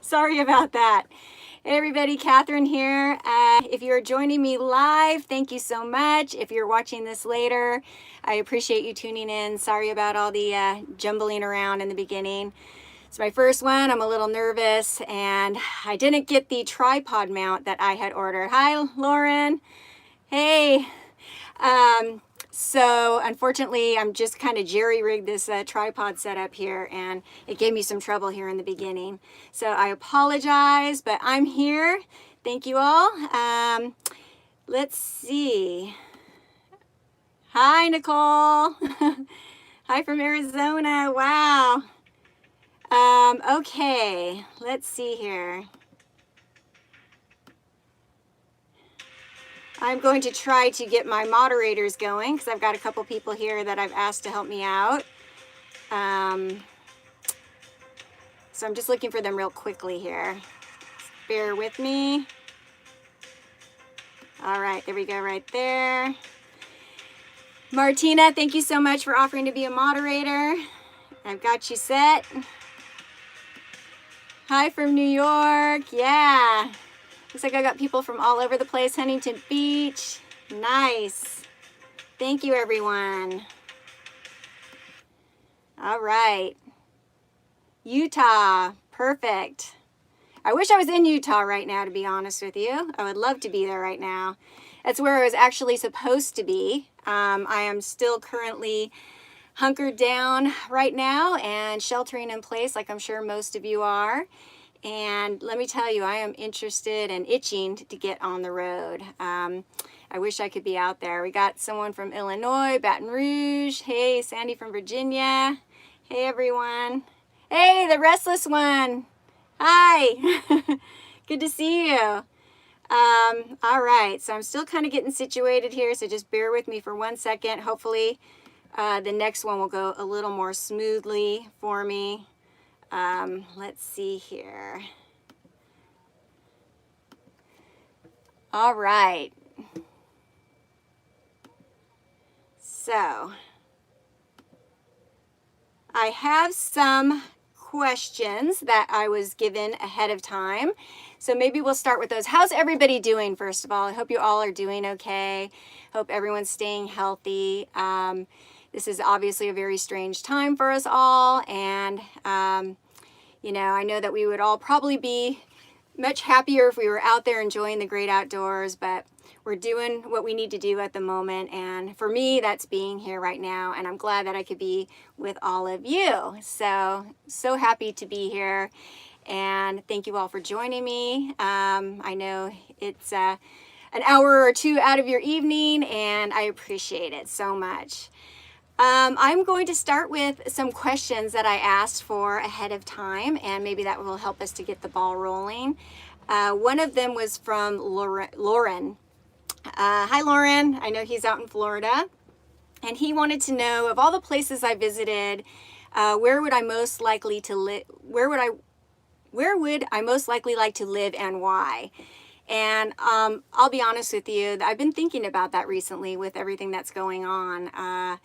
Sorry about that. Hey everybody, Catherine here. If you're joining me live, thank you so much. If you're watching this later, I appreciate you tuning in. Sorry about all the jumbling around in the beginning. It's my first one. I'm a little nervous and I didn't get the tripod mount that I had ordered. Hi, Lauren. Hey. So unfortunately, I'm just kind of jerry-rigged this tripod setup here, and it gave me some trouble here in the beginning. So I apologize, but I'm here. Thank you all. Let's see. Hi, Nicole. Hi from Arizona. Wow. Okay, let's see here. I'm going to try to get my moderators going because I've got a couple people here that I've asked to help me out. So I'm just looking for them real quickly here. Bear with me. All right, there we go right there. Martina, thank you so much for offering to be a moderator. I've got you set. Hi from New York. Yeah. Looks like I got people from all over the place. Huntington Beach. Nice. Thank you, everyone. All right. Utah. Perfect. I wish I was in Utah right now, to be honest with you. I would love to be there right now. That's where I was actually supposed to be. I am still currently hunkered down right now and sheltering in place like I'm sure most of you are. And let me tell you, I am interested and itching to get on the road. I wish I could be out there. We got someone from Illinois, Baton Rouge. Hey, Sandy from Virginia. Hey, everyone. Hey, the restless one. Hi. Good to see you. All right, so I'm still kind of getting situated here, so just bear with me for 1 second. Hopefully, the next one will go a little more smoothly for me. Let's see here. All right. So, I have some questions that I was given ahead of time. So maybe we'll start with those. How's everybody doing, first of all? I hope you all are doing okay. Hope everyone's staying healthy. This is obviously a very strange time for us all. And, you know, I know that we would all probably be much happier if we were out there enjoying the great outdoors, but we're doing what we need to do at the moment. And for me, that's being here right now. And I'm glad that I could be with all of you. So happy to be here. And thank you all for joining me. I know it's an hour or two out of your evening, and I appreciate it so much. I'm going to start with some questions that I asked for ahead of time, and maybe that will help us to get the ball rolling. One of them was from Lauren. Hi, Lauren. I know he's out in Florida, and he wanted to know, of all the places I visited, where would I most likely to live? Where would I most likely like to live, and why? And I'll be honest with you, I've been thinking about that recently with everything that's going on.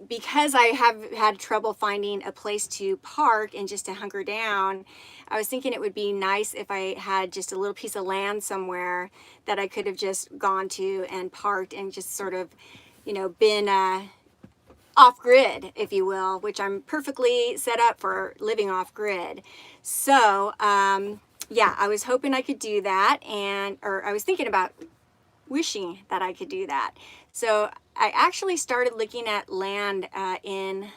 Because I have had trouble finding a place to park and just to hunker down, I was thinking it would be nice if I had just a little piece of land somewhere that I could have just gone to and parked and just sort of, you know, been off grid, if you will, which I'm perfectly set up for living off grid. So, yeah, I was hoping I could do that, or I was thinking about wishing that I could do that. So I actually started looking at land in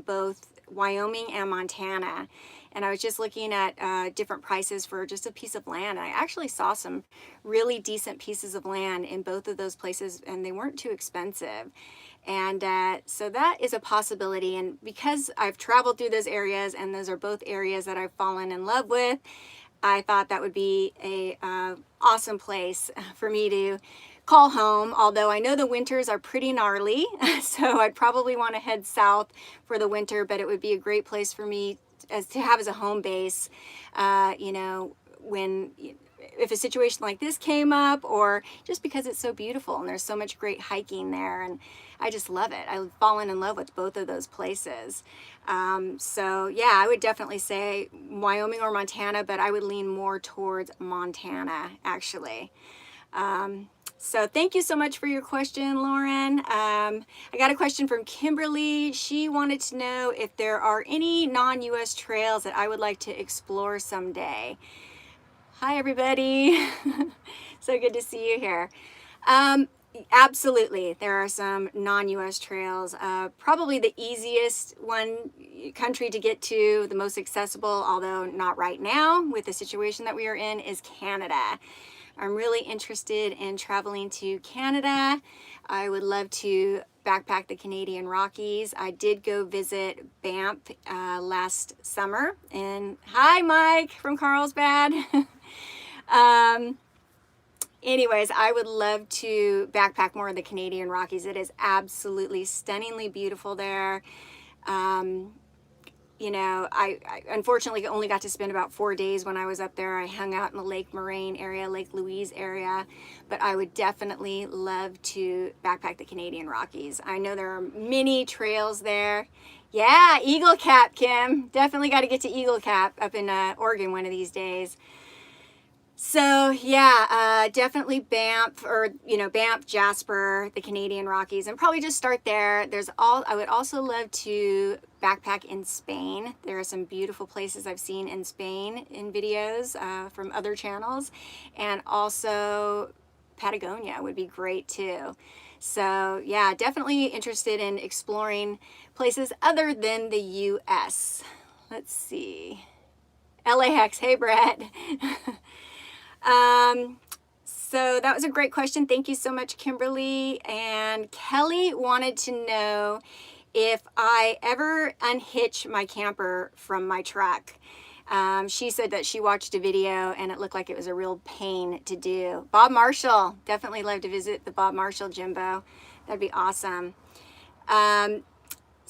both Wyoming and Montana. And I was just looking at different prices for just a piece of land. And I actually saw some really decent pieces of land in both of those places, and they weren't too expensive. And so that is a possibility. And because I've traveled through those areas, and those are both areas that I've fallen in love with, I thought that would be a awesome place for me to call home, although I know the winters are pretty gnarly, so I'd probably want to head south for the winter, but it would be a great place for me to have as a home base, you know, if a situation like this came up, or just because it's so beautiful and there's so much great hiking there, and I just love it. I've fallen in love with both of those places. So yeah, I would definitely say Wyoming or Montana, but I would lean more towards Montana, actually. So thank you so much for your question, Lauren. I got a question from Kimberly. She wanted to know if there are any non-US trails that I would like to explore someday. Hi, everybody. So good to see you here. Um, Absolutely. There are some non-US trails. Probably the easiest one country to get to, the most accessible, although not right now with the situation that we are in, is Canada. I'm really interested in traveling to Canada. I would love to backpack the Canadian Rockies. I did go visit Banff last summer. And hi, Mike from Carlsbad. Anyways, I would love to backpack more of the Canadian Rockies. It is absolutely stunningly beautiful there. I unfortunately only got to spend about 4 days when I was up there. I hung out in the Lake Moraine area, Lake Louise area, but I would definitely love to backpack the Canadian Rockies. I know there are many trails there. Yeah, Eagle Cap, Kim. Definitely got to get to Eagle Cap up in Oregon one of these days. So yeah, definitely Banff, or Banff, Jasper, the Canadian Rockies, and probably just start there. I would also love to backpack in Spain. There are some beautiful places I've seen in Spain in videos from other channels, and also Patagonia would be great too. So yeah, definitely interested in exploring places other than the US. Let's see. LAX, hey Brett. So that was a great question. Thank you so much, Kimberly. And Kelly wanted to know if I ever unhitch my camper from my truck. She said that she watched a video and it looked like it was a real pain to do. Bob Marshall, definitely love to visit the Bob Marshall Jimbo. That'd be awesome.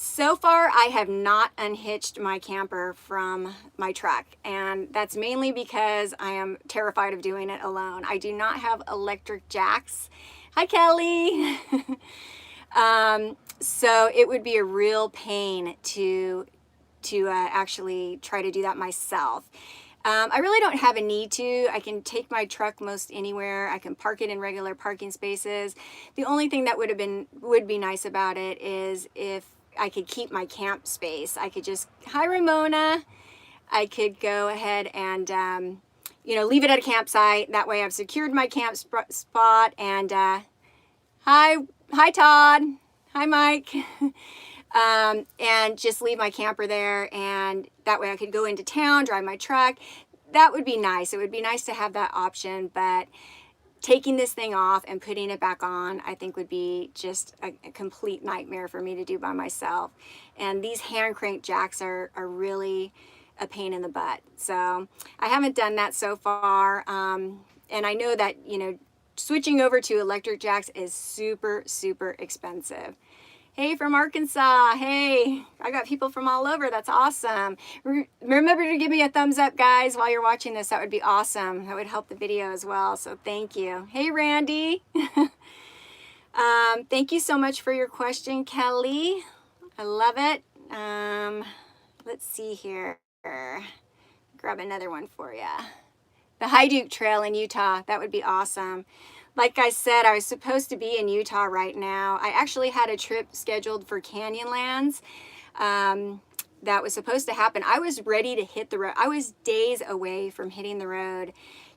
So far, I have not unhitched my camper from my truck, and that's mainly because I am terrified of doing it alone. I do not have electric jacks. Hi, Kelly. So it would be a real pain to actually try to do that myself. I really don't have a need to. I can take my truck most anywhere. I can park it in regular parking spaces. The only thing that would be nice about it is if I could keep my camp space. I could just, hi Ramona, I could go ahead and, leave it at a campsite. That way I've secured my camp spot. And hi Todd, hi Mike. And just leave my camper there. And that way I could go into town, drive my truck. That would be nice. It would be nice to have that option, but taking this thing off and putting it back on, I think would be just a complete nightmare for me to do by myself. And these hand crank jacks are really a pain in the butt. So I haven't done that so far. And I know that, switching over to electric jacks is super, super expensive. Hey, from Arkansas. Hey, I got people from all over. That's awesome. Remember to give me a thumbs up, guys, while you're watching this. That would be awesome. That would help the video as well. So thank you. Hey, Randy. Thank you so much for your question, Kelly. I love it. Let's see here. Grab another one for you. The High Trail in Utah. That would be awesome. Like I said, I was supposed to be in Utah right now. I actually had a trip scheduled for Canyonlands that was supposed to happen. I was ready to hit the road. I was days away from hitting the road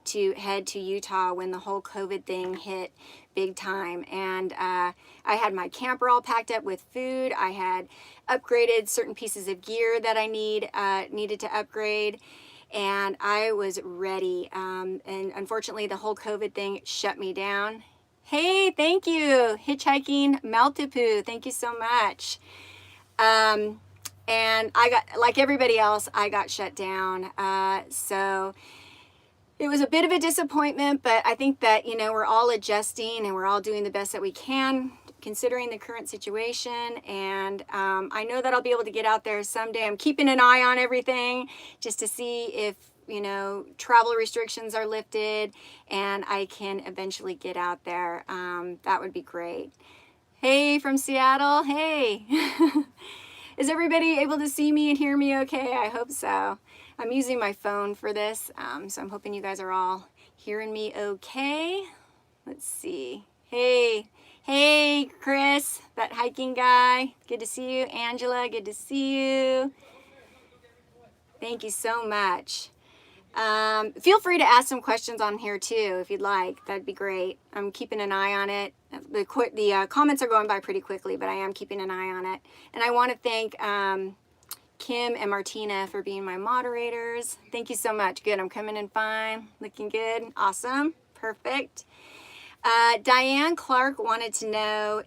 to head to Utah when the whole COVID thing hit big time. And I had my camper all packed up with food. I had upgraded certain pieces of gear that I needed to upgrade. And I was ready. And unfortunately, the whole COVID thing shut me down. Hey, thank you. Hitchhiking Maltipu. Thank you so much. And I got, like everybody else, I got shut down. So it was a bit of a disappointment, but I think that, we're all adjusting and we're all doing the best that we can considering the current situation. And I know that I'll be able to get out there someday. I'm keeping an eye on everything just to see if, travel restrictions are lifted and I can eventually get out there. That would be great. Hey, from Seattle. Hey. Is everybody able to see me and hear me okay? I hope so. I'm using my phone for this, so I'm hoping you guys are all hearing me okay. Let's see. Hey, Chris, that hiking guy. Good to see you. Angela, good to see you. Thank you so much. Feel free to ask some questions on here too, if you'd like. That'd be great. I'm keeping an eye on it. The comments are going by pretty quickly, but I am keeping an eye on it. And I want to thank Kim and Martina for being my moderators. Thank you so much. Good. I'm coming in fine. Looking good. Awesome. Perfect. Diane Clark wanted to know,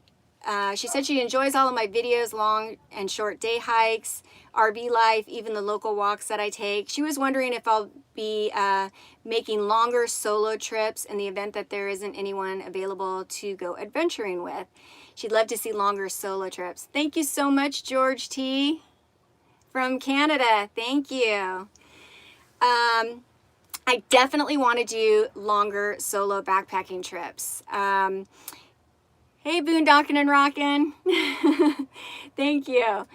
she said she enjoys all of my videos, long and short day hikes, RV life, even the local walks that I take. She was wondering if I'll be making longer solo trips in the event that there isn't anyone available to go adventuring with. She'd love to see longer solo trips. Thank you so much, George T. from Canada. Thank you. I definitely want to do longer solo backpacking trips. Hey, Boondocking and Rockin'. Thank you.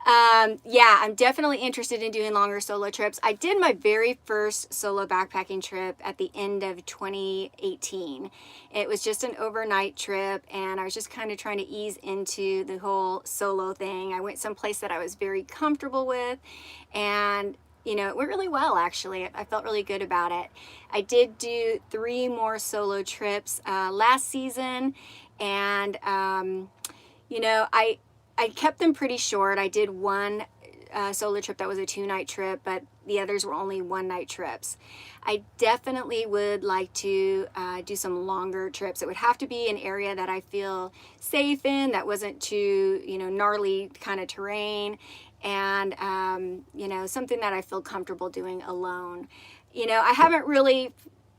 Yeah, I'm definitely interested in doing longer solo trips. I did my very first solo backpacking trip at the end of 2018. It was just an overnight trip, and I was just kind of trying to ease into the whole solo thing. I went someplace that I was very comfortable with, and you know, it went really well, actually. I felt really good about it. I did do 3 more solo trips last season, and you know, I kept them pretty short. I did one solo trip that was a 2-night trip, but the others were only 1-night trips. I definitely would like to do some longer trips. It would have to be an area that I feel safe in, that wasn't too, you know, gnarly kind of terrain, and you know, something that I feel comfortable doing alone. You know, I haven't really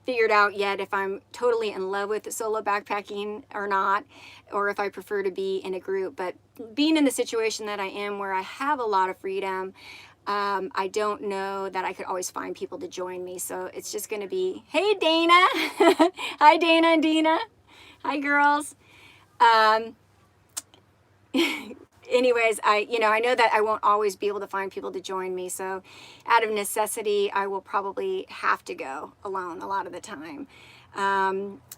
figured out yet if I'm totally in love with solo backpacking or not, or if I prefer to be in a group. But being in the situation that I am, where I have a lot of freedom, I don't know that I could always find people to join me. So it's just going to be, hey, Dana. Hi, Dana and Dina. Hi, girls. Anyways, I know that I won't always be able to find people to join me. So out of necessity, I will probably have to go alone a lot of the time.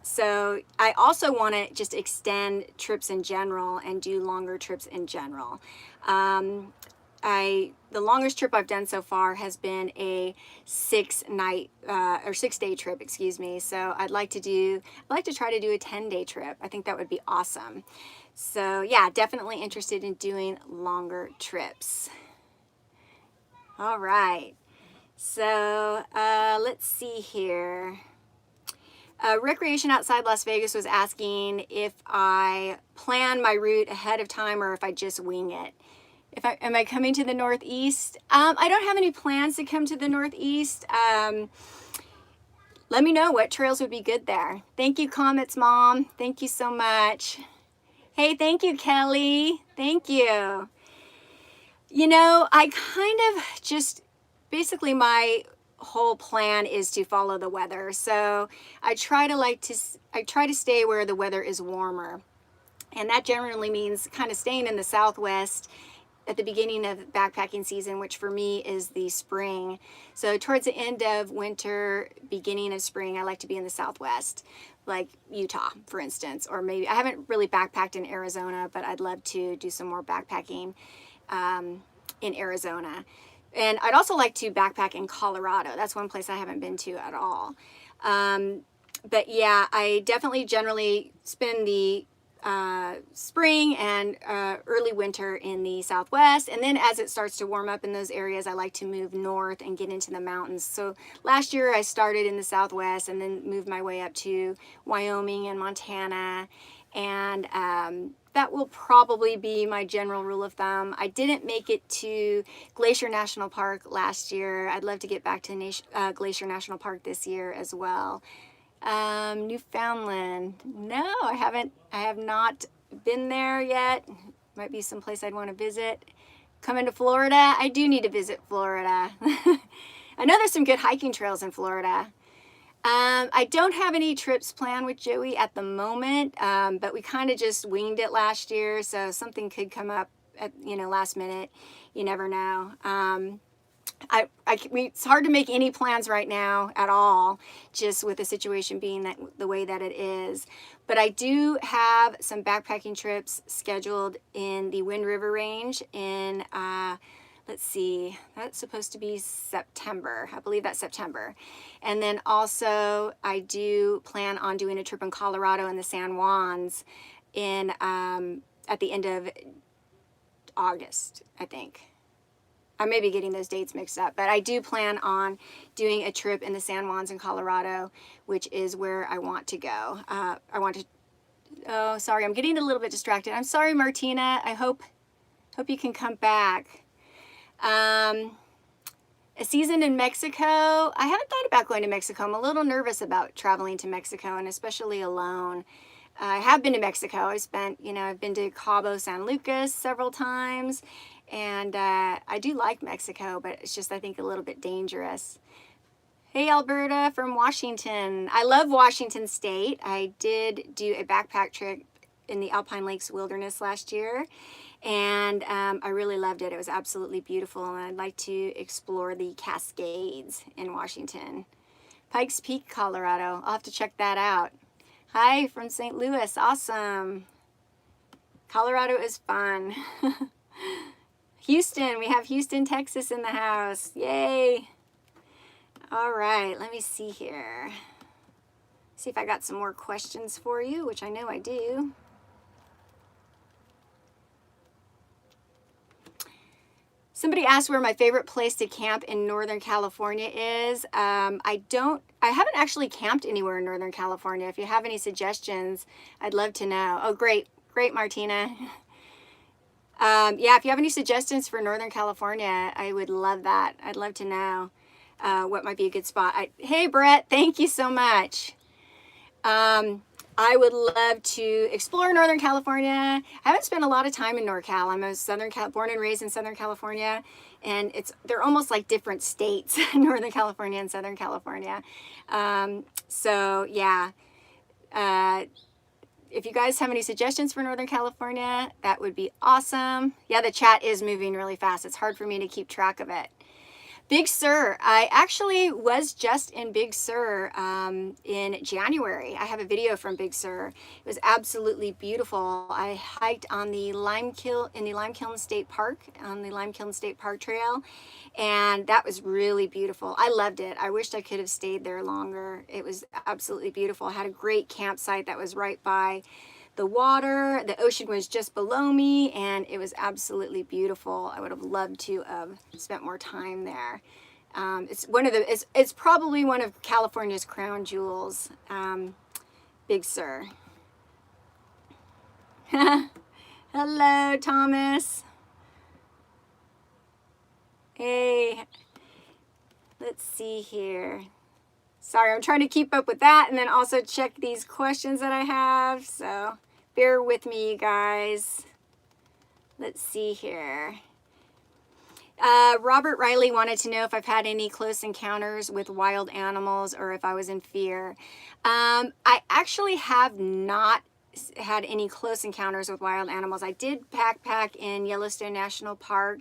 So I also want to just extend trips in general and do longer trips in general. The longest trip I've done so far has been a 6-day trip, excuse me. So I'd like to try to do a 10-day trip. I think that would be awesome. So yeah, definitely interested in doing longer trips. All right. So let's see here. Recreation Outside Las Vegas was asking if I plan my route ahead of time or if I just wing it. Am I coming to the Northeast? I don't have any plans to come to the Northeast. Let me know what trails would be good there. Thank you, Comets Mom. Thank you so much. Hey, thank you, Kelly. Thank you. You know, I kind of just, basically my whole plan is to follow the weather. So I try to stay where the weather is warmer. And that generally means kind of staying in the Southwest at the beginning of backpacking season, which for me is the spring. So towards the end of winter, beginning of spring, I like to be in the Southwest, like Utah, for instance, or maybe I haven't really backpacked in Arizona, but I'd love to do some more backpacking in Arizona. And I'd also like to backpack in Colorado. That's one place I haven't been to at all. But yeah, I definitely generally spend the spring and early winter in the Southwest, and then as it starts to warm up in those areas, I like to move north and get into the mountains. So last year I started in the Southwest and then moved my way up to Wyoming and Montana, and that will probably be my general rule of thumb. I didn't make it to Glacier National Park last year. I'd love to get back to Glacier National Park this year as well. Newfoundland. No, I have not been there yet. Might be someplace I'd want to visit. Coming to Florida, I do need to visit Florida. I know there's some good hiking trails in Florida. I don't have any trips planned with Joey at the moment, but we kind of just winged it last year, so something could come up at, you know, last minute. You never know. It's hard to make any plans right now at all, just with the situation being that the way that it is. But I do have some backpacking trips scheduled in the Wind River Range in, let's see, that's supposed to be September. I believe that's September. And then also I do plan on doing a trip in Colorado in the San Juans in, at the end of August, I think. I may be getting those dates mixed up, but I do plan on doing a trip in the San Juans in Colorado, which is where I want to go. Oh, sorry, I'm getting a little bit distracted. I'm sorry, Martina. I hope you can come back. A season in Mexico. I haven't thought about going to Mexico. I'm a little nervous about traveling to Mexico, and especially alone. I have been to Mexico. I've been to Cabo San Lucas several times. And I do like Mexico, but it's just, I think, a little bit dangerous. Hey, Alberta from Washington. I love Washington State. I did do a backpack trip in the Alpine Lakes Wilderness last year, and I really loved it. It was absolutely beautiful, and I'd like to explore the Cascades in Washington. Pikes Peak, Colorado. I'll have to check that out. Hi from St. Louis. Awesome. Colorado is fun. Houston, we have Houston, Texas in the house. Yay. All right, let me see here. See if I got some more questions for you, which I know I do. Somebody asked where my favorite place to camp in Northern California is. I haven't actually camped anywhere in Northern California. If you have any suggestions, I'd love to know. Oh, great, Martina. Yeah, if you have any suggestions for Northern California, I would love that. I'd love to know what might be a good spot. Hey, Brett, thank you so much. I would love to explore Northern California. I haven't spent a lot of time in NorCal. I'm born and raised in Southern California, and they're almost like different states, Northern California and Southern California. So yeah. If you guys have any suggestions for Northern California, that would be awesome. Yeah, the chat is moving really fast. It's hard for me to keep track of it. Big Sur. I actually was just in Big Sur in January. I have a video from Big Sur. It was absolutely beautiful. I hiked on the in the Lime Kiln State Park, on the Lime Kiln State Park Trail, and that was really beautiful. I loved it. I wished I could have stayed there longer. It was absolutely beautiful. I had a great campsite that was right by the water. The ocean was just below me, and it was absolutely beautiful. I would have loved to have spent more time there. It's probably one of California's crown jewels. Big Sur. Hello, Thomas. Hey, let's see here. Sorry, I'm trying to keep up with that and then also check these questions that I have. So bear with me, you guys. Let's see here. Robert Riley wanted to know if I've had any close encounters with wild animals or if I was in fear. I actually have not had any close encounters with wild animals. I did backpack in Yellowstone National Park,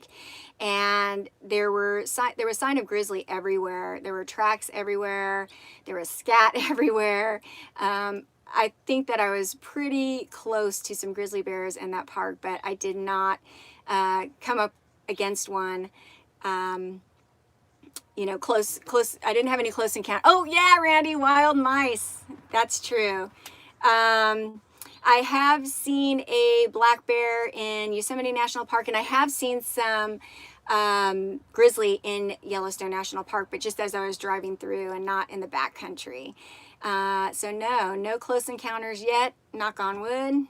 and there was sign of grizzly everywhere. There were tracks everywhere. There was scat everywhere. I think that I was pretty close to some grizzly bears in that park, but I did not come up against one. You know, close. I didn't have any close encounter. Oh yeah, Randy, wild mice. That's true. I have seen a black bear in Yosemite National Park, and I have seen some grizzly in Yellowstone National Park, but just as I was driving through and not in the backcountry. So no close encounters yet, knock on wood.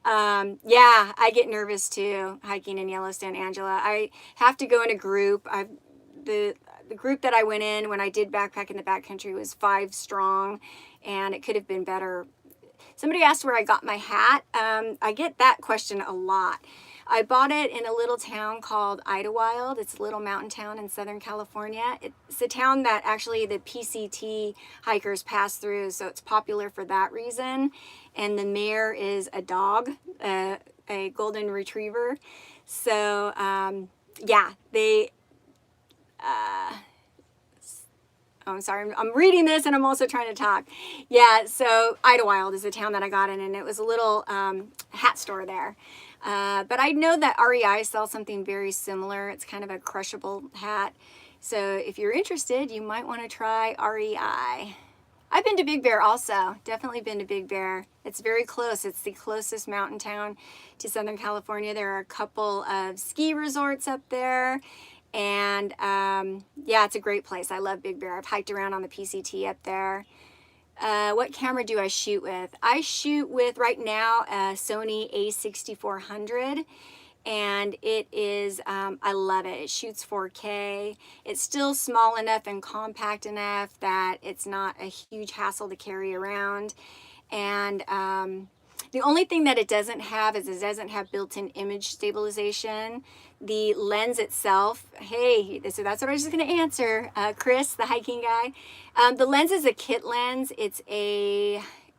Yeah, I get nervous too, hiking in Yellowstone, Angela. I have to go in a group. The group that I went in when I did backpack in the backcountry was 5 strong, and it could have been better. Somebody asked where I got my hat. I get that question a lot. I bought it in a little town called Idlewild. It's a little mountain town in Southern California. It's a town that actually the PCT hikers pass through, so it's popular for that reason. And the mayor is a dog, a a golden retriever. So yeah, they. Oh, I'm sorry, I'm reading this and I'm also trying to talk. Yeah, so Idlewild is the town that I got in, and it was a little hat store there. But I know that REI sells something very similar. It's kind of a crushable hat. So if you're interested, you might want to try REI. I've been to Big Bear also. Definitely been to Big Bear. It's very close. It's the closest mountain town to Southern California. There are a couple of ski resorts up there. And yeah, it's a great place. I love Big Bear. I've hiked around on the PCT up there. What camera do I shoot with? I shoot with, right now, a Sony a6400. And it is, I love it. It shoots 4K. It's still small enough and compact enough that it's not a huge hassle to carry around. And the only thing that it doesn't have is it doesn't have built-in image stabilization. The lens itself, hey, so that's what I was just going to answer, Chris, the hiking guy. The lens is a kit lens. It's a,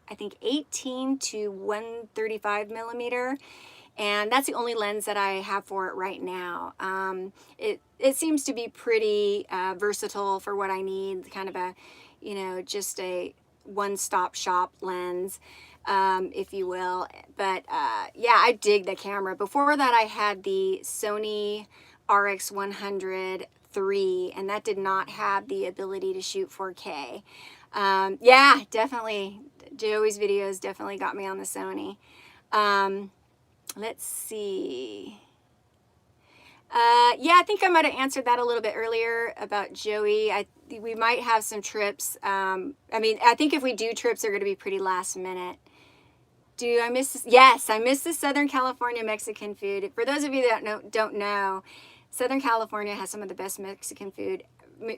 I think, 18 to 135 millimeter. And that's the only lens that I have for it right now. It seems to be pretty versatile for what I need, kind of a, you know, just a one-stop shop lens, if you will. But yeah, I dig the camera. Before that, I had the Sony RX100 III, and that did not have the ability to shoot 4K. Yeah, definitely. Joey's videos definitely got me on the Sony. Let's see. Yeah, I think I might have answered that a little bit earlier about Joey. We might have some trips. I mean, I think if we do trips, they're going to be pretty last minute. Do I miss this? Yes, I miss the Southern California Mexican food. For those of you that don't know, Southern California has some of the best Mexican food.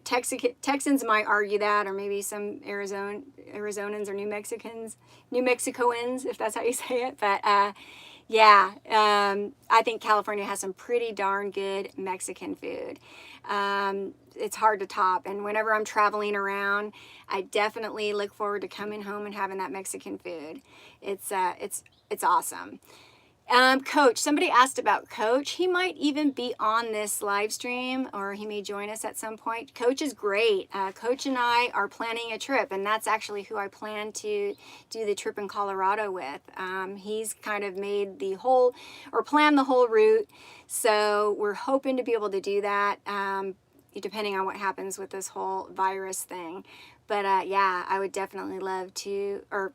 Texans might argue that, or maybe some Arizonans or New Mexicoans, if that's how you say it. But yeah, I think California has some pretty darn good Mexican food. It's hard to top, and whenever I'm traveling around, I definitely look forward to coming home and having that Mexican food. It's awesome. Coach, somebody asked about Coach. He might even be on this live stream, or he may join us at some point. Coach is great. Coach and I are planning a trip, and that's actually who I plan to do the trip in Colorado with. He's kind of made the whole, or planned the whole route, so we're hoping to be able to do that, depending on what happens with this whole virus thing. But yeah, I would definitely love to, or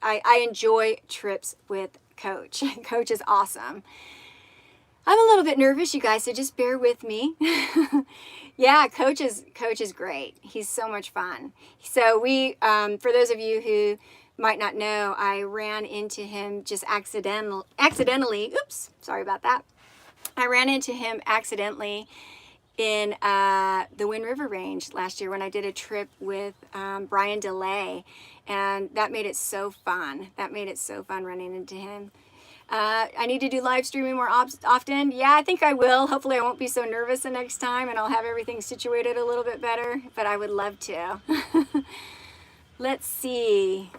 I enjoy trips with Coach. Coach is awesome. I'm a little bit nervous, you guys, so just bear with me. Yeah, Coach is great. He's so much fun. So we, for those of you who might not know, I ran into him just accidentally. Oops, sorry about that. I ran into him accidentally in the Wind River Range last year when I did a trip with Brian DeLay, and that made it so fun. That made it so fun running into him. I need to do live streaming more often. Yeah, I think I will. Hopefully I won't be so nervous the next time, and I'll have everything situated a little bit better, but I would love to. Let's see.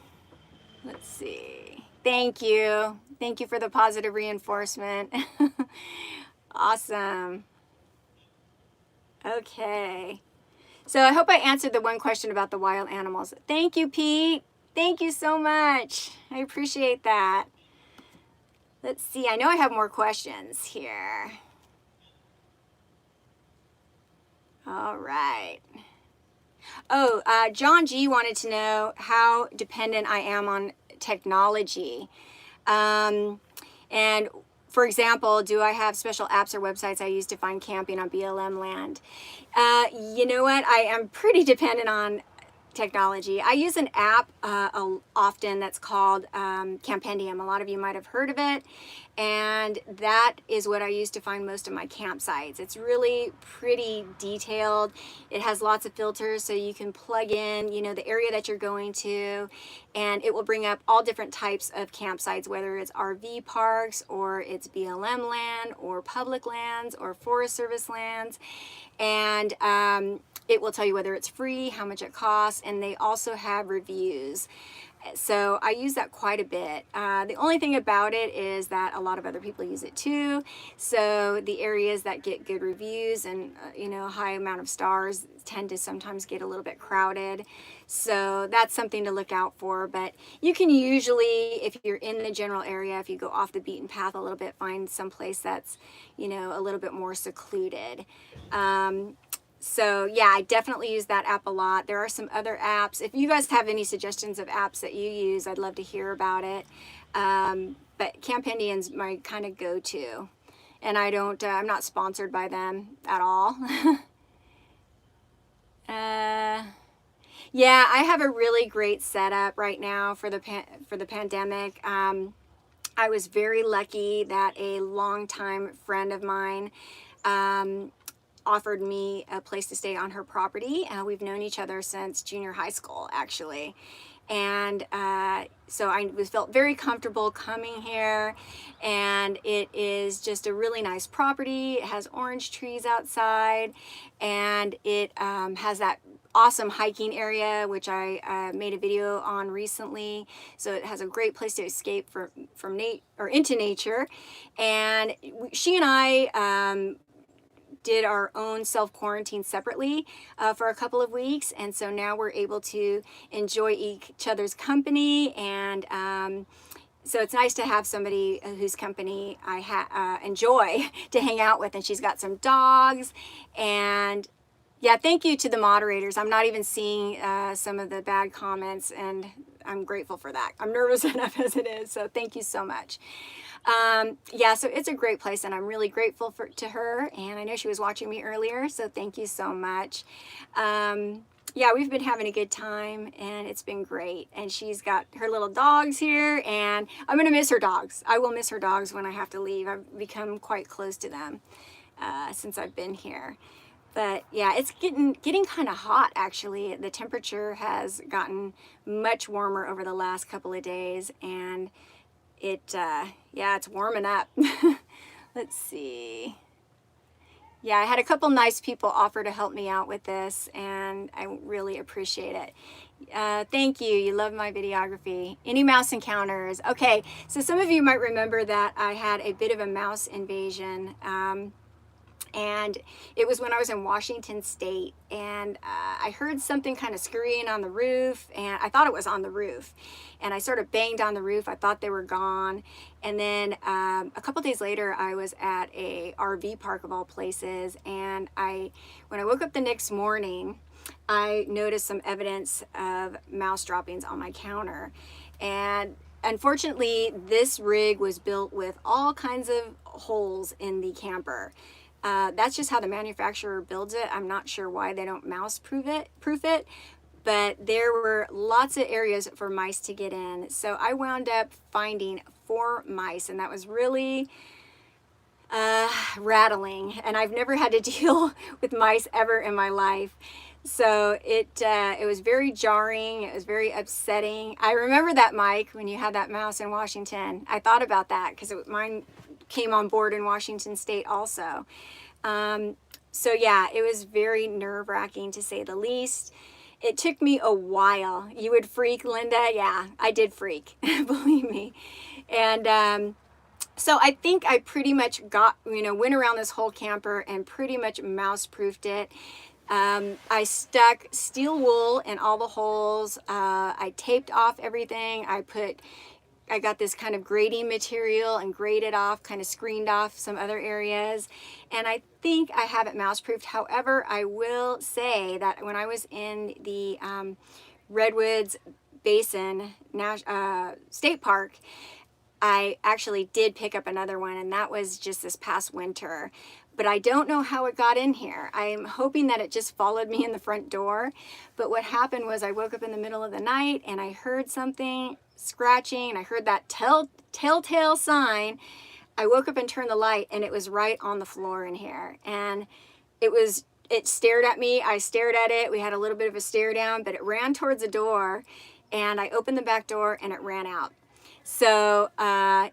Thank you. Thank you for the positive reinforcement. Awesome. Okay. So I hope I answered the one question about the wild animals. Thank you, Pete. Thank you so much. I appreciate that. Let's see. I know I have more questions here. All right. Oh, John G wanted to know how dependent I am on technology. And for example, do I have special apps or websites I use to find camping on BLM land? You know what? I am pretty dependent on technology. I use an app often that's called Campendium. A lot of you might have heard of it. And that is what I use to find most of my campsites. It's really pretty detailed. It has lots of filters, so you can plug in, you know, the area that you're going to, and it will bring up all different types of campsites, whether it's RV parks or it's BLM land or public lands or Forest Service lands. And it will tell you whether it's free, how much it costs, and they also have reviews. So I use that quite a bit. The only thing about it is that a lot of other people use it too. So the areas that get good reviews and a high amount of stars tend to sometimes get a little bit crowded. So that's something to look out for. But you can usually, if you're in the general area, if you go off the beaten path a little bit, find someplace that's a little bit more secluded. So yeah, I definitely use that app a lot. There are some other apps. If you guys have any suggestions of apps that you use, I'd love to hear about it. But Camp Indian's my kind of go-to. And I'm not sponsored by them at all. Yeah, I have a really great setup right now for the pandemic. I was very lucky that a longtime friend of mine offered me a place to stay on her property. We've known each other since junior high school, actually. And so I felt very comfortable coming here, and it is just a really nice property. It has orange trees outside, and it has that awesome hiking area, which I made a video on recently. So it has a great place to escape from into nature. And she and I did our own self-quarantine separately for a couple of weeks, and so now we're able to enjoy each other's company, and so it's nice to have somebody whose company I enjoy to hang out with. And she's got some dogs, and yeah, thank you to the moderators. I'm not even seeing some of the bad comments, and I'm grateful for that. I'm nervous enough as it is, so thank you so much. Yeah, so it's a great place, and I'm really grateful to her, and I know she was watching me earlier, so thank you so much. Yeah, we've been having a good time, and it's been great. And she's got her little dogs here, and I'm gonna miss her dogs. I will miss her dogs when I have to leave. I've become quite close to them since I've been here. But yeah, it's getting kind of hot, actually. The temperature has gotten much warmer over the last couple of days, and yeah, it's warming up. Let's see. Yeah, I had a couple nice people offer to help me out with this, and I really appreciate it. Thank you. You love my videography. Any mouse encounters? Okay, so some of you might remember that I had a bit of a mouse invasion. And it was when I was in Washington State, and I heard something kind of scurrying on the roof, and I thought it was on the roof, and I sort of banged on the roof. I thought they were gone, and then a couple days later I was at a RV park of all places, and when I woke up the next morning, I noticed some evidence of mouse droppings on my counter. And unfortunately, this rig was built with all kinds of holes in the camper. That's just how the manufacturer builds it. I'm not sure why they don't mouse proof it, but there were lots of areas for mice to get in. So I wound up finding 4 mice, and that was really rattling. And I've never had to deal with mice ever in my life. So it was very jarring. It was very upsetting. I remember that, Mike, when you had that mouse in Washington. I thought about that because mine came on board in Washington State also. So yeah, it was very nerve-wracking, to say the least. It took me a while. You would freak, Linda? Yeah, I did freak, believe me. And so I think I pretty much went around this whole camper and pretty much mouse-proofed it. I stuck steel wool in all the holes. I taped off everything. I got this kind of grading material and graded off, kind of screened off some other areas. And I think I have it mouse-proofed. However, I will say that when I was in the Redwoods Basin State Park, I actually did pick up another one, and that was just this past winter. But I don't know how it got in here. I'm hoping that it just followed me in the front door. But what happened was I woke up in the middle of the night, and I heard something scratching, and I heard that telltale sign. I woke up and turned the light, and it was right on the floor in here. And it stared at me. I stared at it. We had a little bit of a stare down, but it ran towards the door, and I opened the back door, and it ran out. So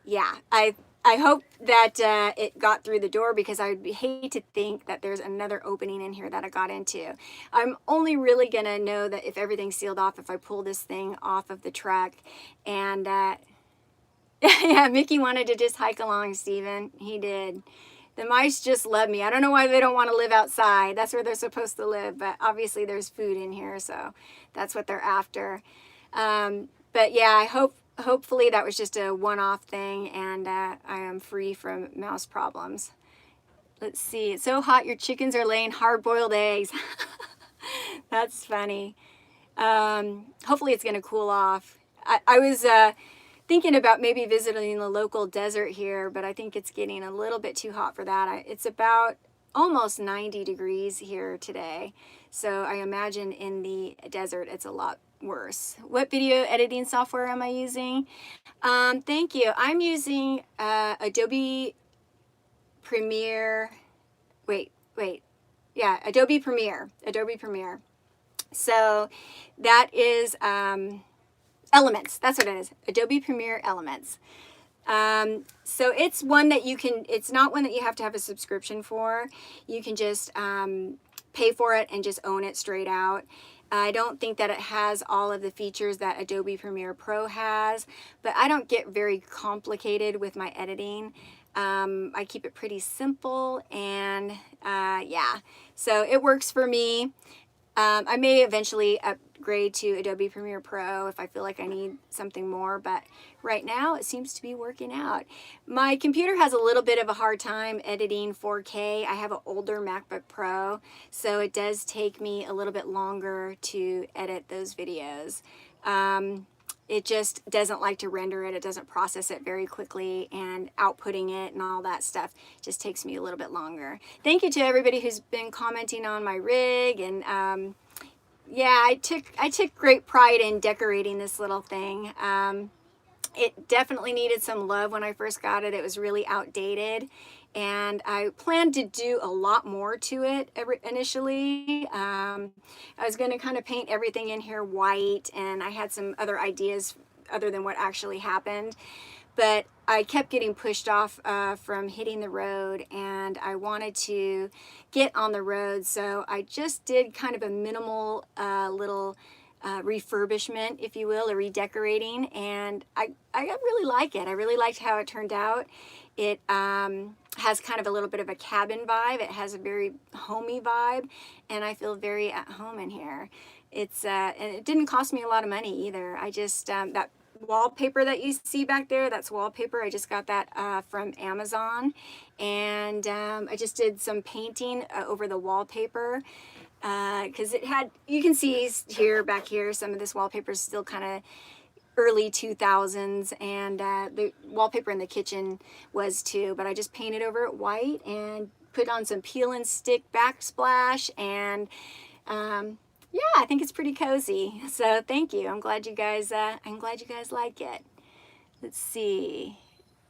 yeah, I I hope that it got through the door, because I would hate to think that there's another opening in here that I got into. I'm only really going to know that if everything's sealed off if I pull this thing off of the truck. And yeah, Mickey wanted to just hike along, Stephen. He did. The mice just love me. I don't know why they don't want to live outside. That's where they're supposed to live. But obviously there's food in here, so that's what they're after. But yeah, hopefully that was just a one-off thing, and I am free from mouse problems. Let's see. It's so hot your chickens are laying hard-boiled eggs. That's funny. Hopefully it's going to cool off. I was thinking about maybe visiting the local desert here, but I think it's getting a little bit too hot for that. It's about almost 90 degrees here today. So I imagine in the desert it's a lot worse. What video editing software am I using? Thank you. I'm using Adobe Premiere. Yeah, Adobe Premiere. So that is Elements. That's what it is. Adobe Premiere Elements. So it's one that you can, it's not one that you have to have a subscription for. You can just pay for it and just own it straight out. I don't think that it has all of the features that Adobe Premiere Pro has, but I don't get very complicated with my editing. I keep it pretty simple, and yeah, so it works for me. I may eventually upgrade to Adobe Premiere Pro if I feel like I need something more, but right now it seems to be working out. My computer has a little bit of a hard time editing 4K. I have an older MacBook Pro, so it does take me a little bit longer to edit those videos. It just doesn't like to render it. It doesn't process it very quickly, and outputting it and all that stuff just takes me a little bit longer. Thank you to everybody who's been commenting on my rig, and yeah, I took great pride in decorating this little thing. It definitely needed some love when I first got it. It was really outdated, and I planned to do a lot more to it initially. I was going to kind of paint everything in here white, and I had some other ideas other than what actually happened. But I kept getting pushed off from hitting the road, and I wanted to get on the road. So I just did kind of a minimal little refurbishment, if you will, or redecorating, and I really like it. I really liked how it turned out. It has kind of a little bit of a cabin vibe. It has a very homey vibe, and I feel very at home in here. It's and it didn't cost me a lot of money either. I just that wallpaper that you see back there, that's wallpaper. I just got that from Amazon, and I just did some painting over the wallpaper, because it had, you can see here, back here, some of this wallpaper is still kind of early 2000s, and the wallpaper in the kitchen was too, but I just painted over it white and put on some peel and stick backsplash, and yeah, I think it's pretty cozy. So thank you. I'm glad you guys like it. Let's see.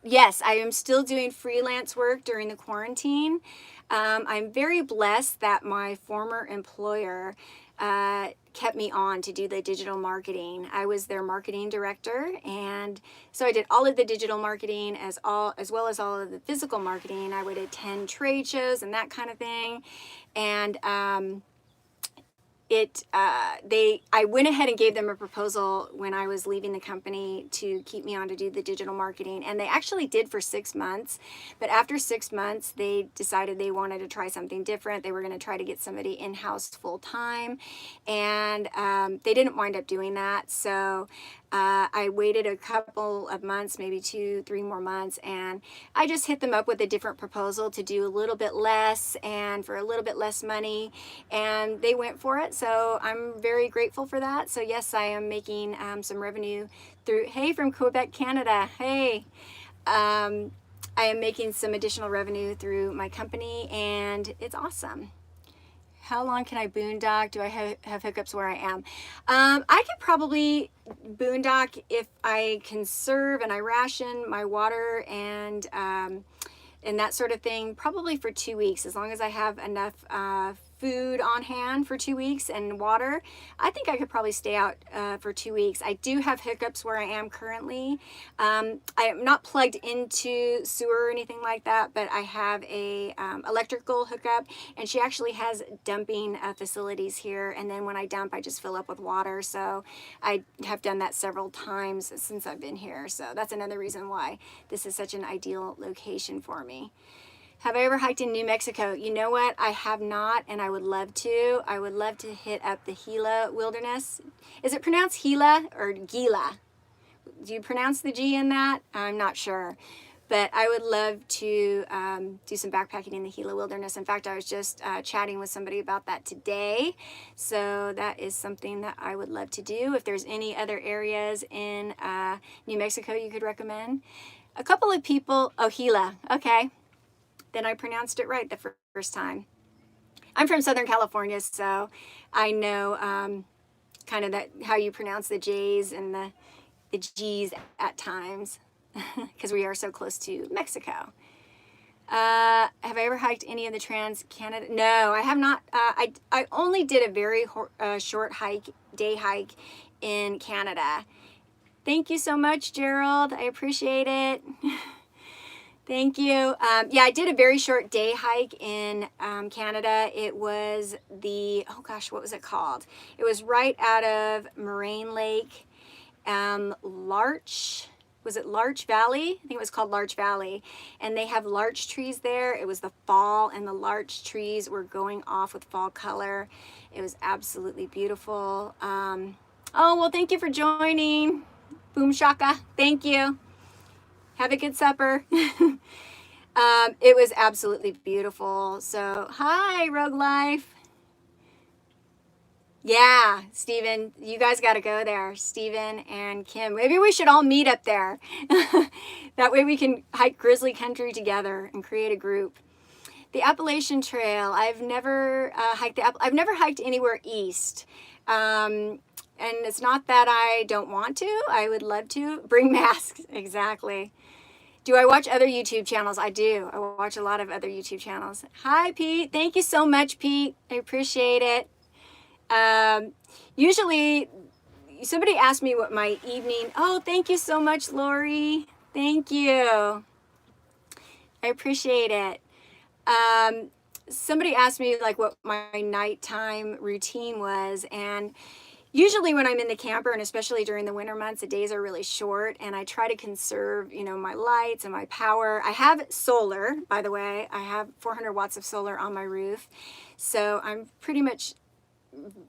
Yes, I am still doing freelance work during the quarantine. I'm very blessed that my former employer kept me on to do the digital marketing. I was their marketing director, and so I did all of the digital marketing as well as all of the physical marketing. I would attend trade shows and that kind of thing, and I went ahead and gave them a proposal when I was leaving the company to keep me on to do the digital marketing, and they actually did for 6 months. But after 6 months, they decided they wanted to try something different. They were going to try to get somebody in-house full-time, and they didn't wind up doing that. So I waited a couple of months, maybe 2-3 more months, and I just hit them up with a different proposal to do a little bit less and for a little bit less money, and they went for it. So I'm very grateful for that. So yes, I am making some revenue through, hey, from Quebec, Canada. Hey, I am making some additional revenue through my company, and it's awesome. How long can I boondock? Do I have hookups where I am? I could probably boondock if I conserve and I ration my water and that sort of thing, probably for 2 weeks, as long as I have enough food on hand for 2 weeks and water, I think I could probably stay out for 2 weeks. I do have hookups where I am currently. I am not plugged into sewer or anything like that, but I have a electrical hookup, and she actually has dumping facilities here. And then when I dump, I just fill up with water. So I have done that several times since I've been here. So that's another reason why this is such an ideal location for me. Have I ever hiked in New Mexico? You know what? I have not, and I would love to. I would love to hit up the Gila Wilderness. Is it pronounced Gila or Gila? Do you pronounce the G in that? I'm not sure. But I would love to do some backpacking in the Gila Wilderness. In fact, I was just chatting with somebody about that today. So that is something that I would love to do. If there's any other areas in New Mexico you could recommend. A couple of people, oh, Gila, okay. Then I pronounced it right the first time. I'm from Southern California, so I know kind of that how you pronounce the J's and the G's at times because we are so close to Mexico. Have I ever hiked any of the Trans-Canada? No, I have not. I only did a very short day hike in Canada. Thank you so much, Gerald. I appreciate it. Thank you. Yeah, I did a very short day hike in Canada. It was oh gosh, what was it called? It was right out of Moraine Lake, was it Larch Valley? I think it was called Larch Valley. And they have larch trees there. It was the fall, and the larch trees were going off with fall color. It was absolutely beautiful. Oh, well, thank you for joining. Boom Shaka. Thank you. Have a good supper. It was absolutely beautiful. So, hi, Rogue Life. Yeah, Stephen, you guys got to go there. Stephen and Kim. Maybe we should all meet up there. That way we can hike Grizzly Country together and create a group. The Appalachian Trail. I've never I've never hiked anywhere east. And it's not that I don't want to. I would love to. Bring masks. Exactly. Do I watch other YouTube channels? I do. I watch a lot of other YouTube channels. Hi, Pete. Thank you so much, Pete. I appreciate it. Usually, somebody asked me what my evening... Oh, thank you so much, Lori. Thank you. I appreciate it. Somebody asked me like what my nighttime routine was, and usually when I'm in the camper, and especially during the winter months, the days are really short, and I try to conserve, my lights and my power. I have solar, by the way. I have 400 watts of solar on my roof, so I'm pretty much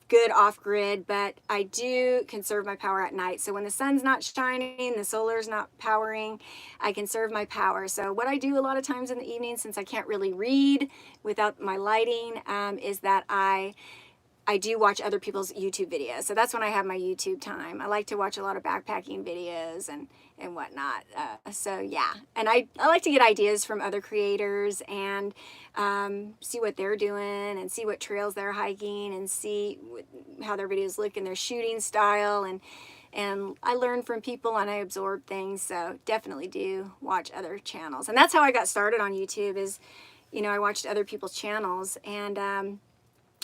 good off-grid, but I do conserve my power at night. So when the sun's not shining, the solar's not powering, I conserve my power. So what I do a lot of times in the evening, since I can't really read without my lighting, is that I do watch other people's YouTube videos. So that's when I have my YouTube time. I like to watch a lot of backpacking videos and whatnot. So yeah, and I like to get ideas from other creators and see what they're doing and see what trails they're hiking and see how their videos look and their shooting style. And I learn from people and I absorb things. So definitely do watch other channels. And that's how I got started on YouTube is, I watched other people's channels, and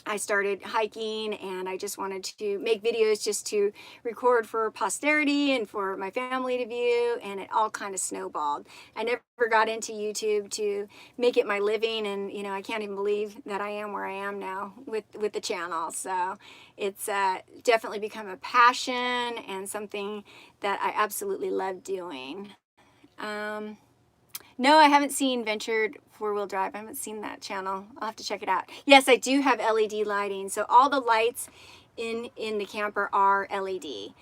I started hiking, and I just wanted to make videos just to record for posterity and for my family to view, and it all kind of snowballed. I never got into YouTube to make it my living, and I can't even believe that I am where I am now with the channel. So it's definitely become a passion and something that I absolutely love doing. No, I haven't seen Ventured Four-Wheel Drive. I haven't seen that channel. I'll have to check it out. Yes, I do have LED lighting. So all the lights in the camper are LED.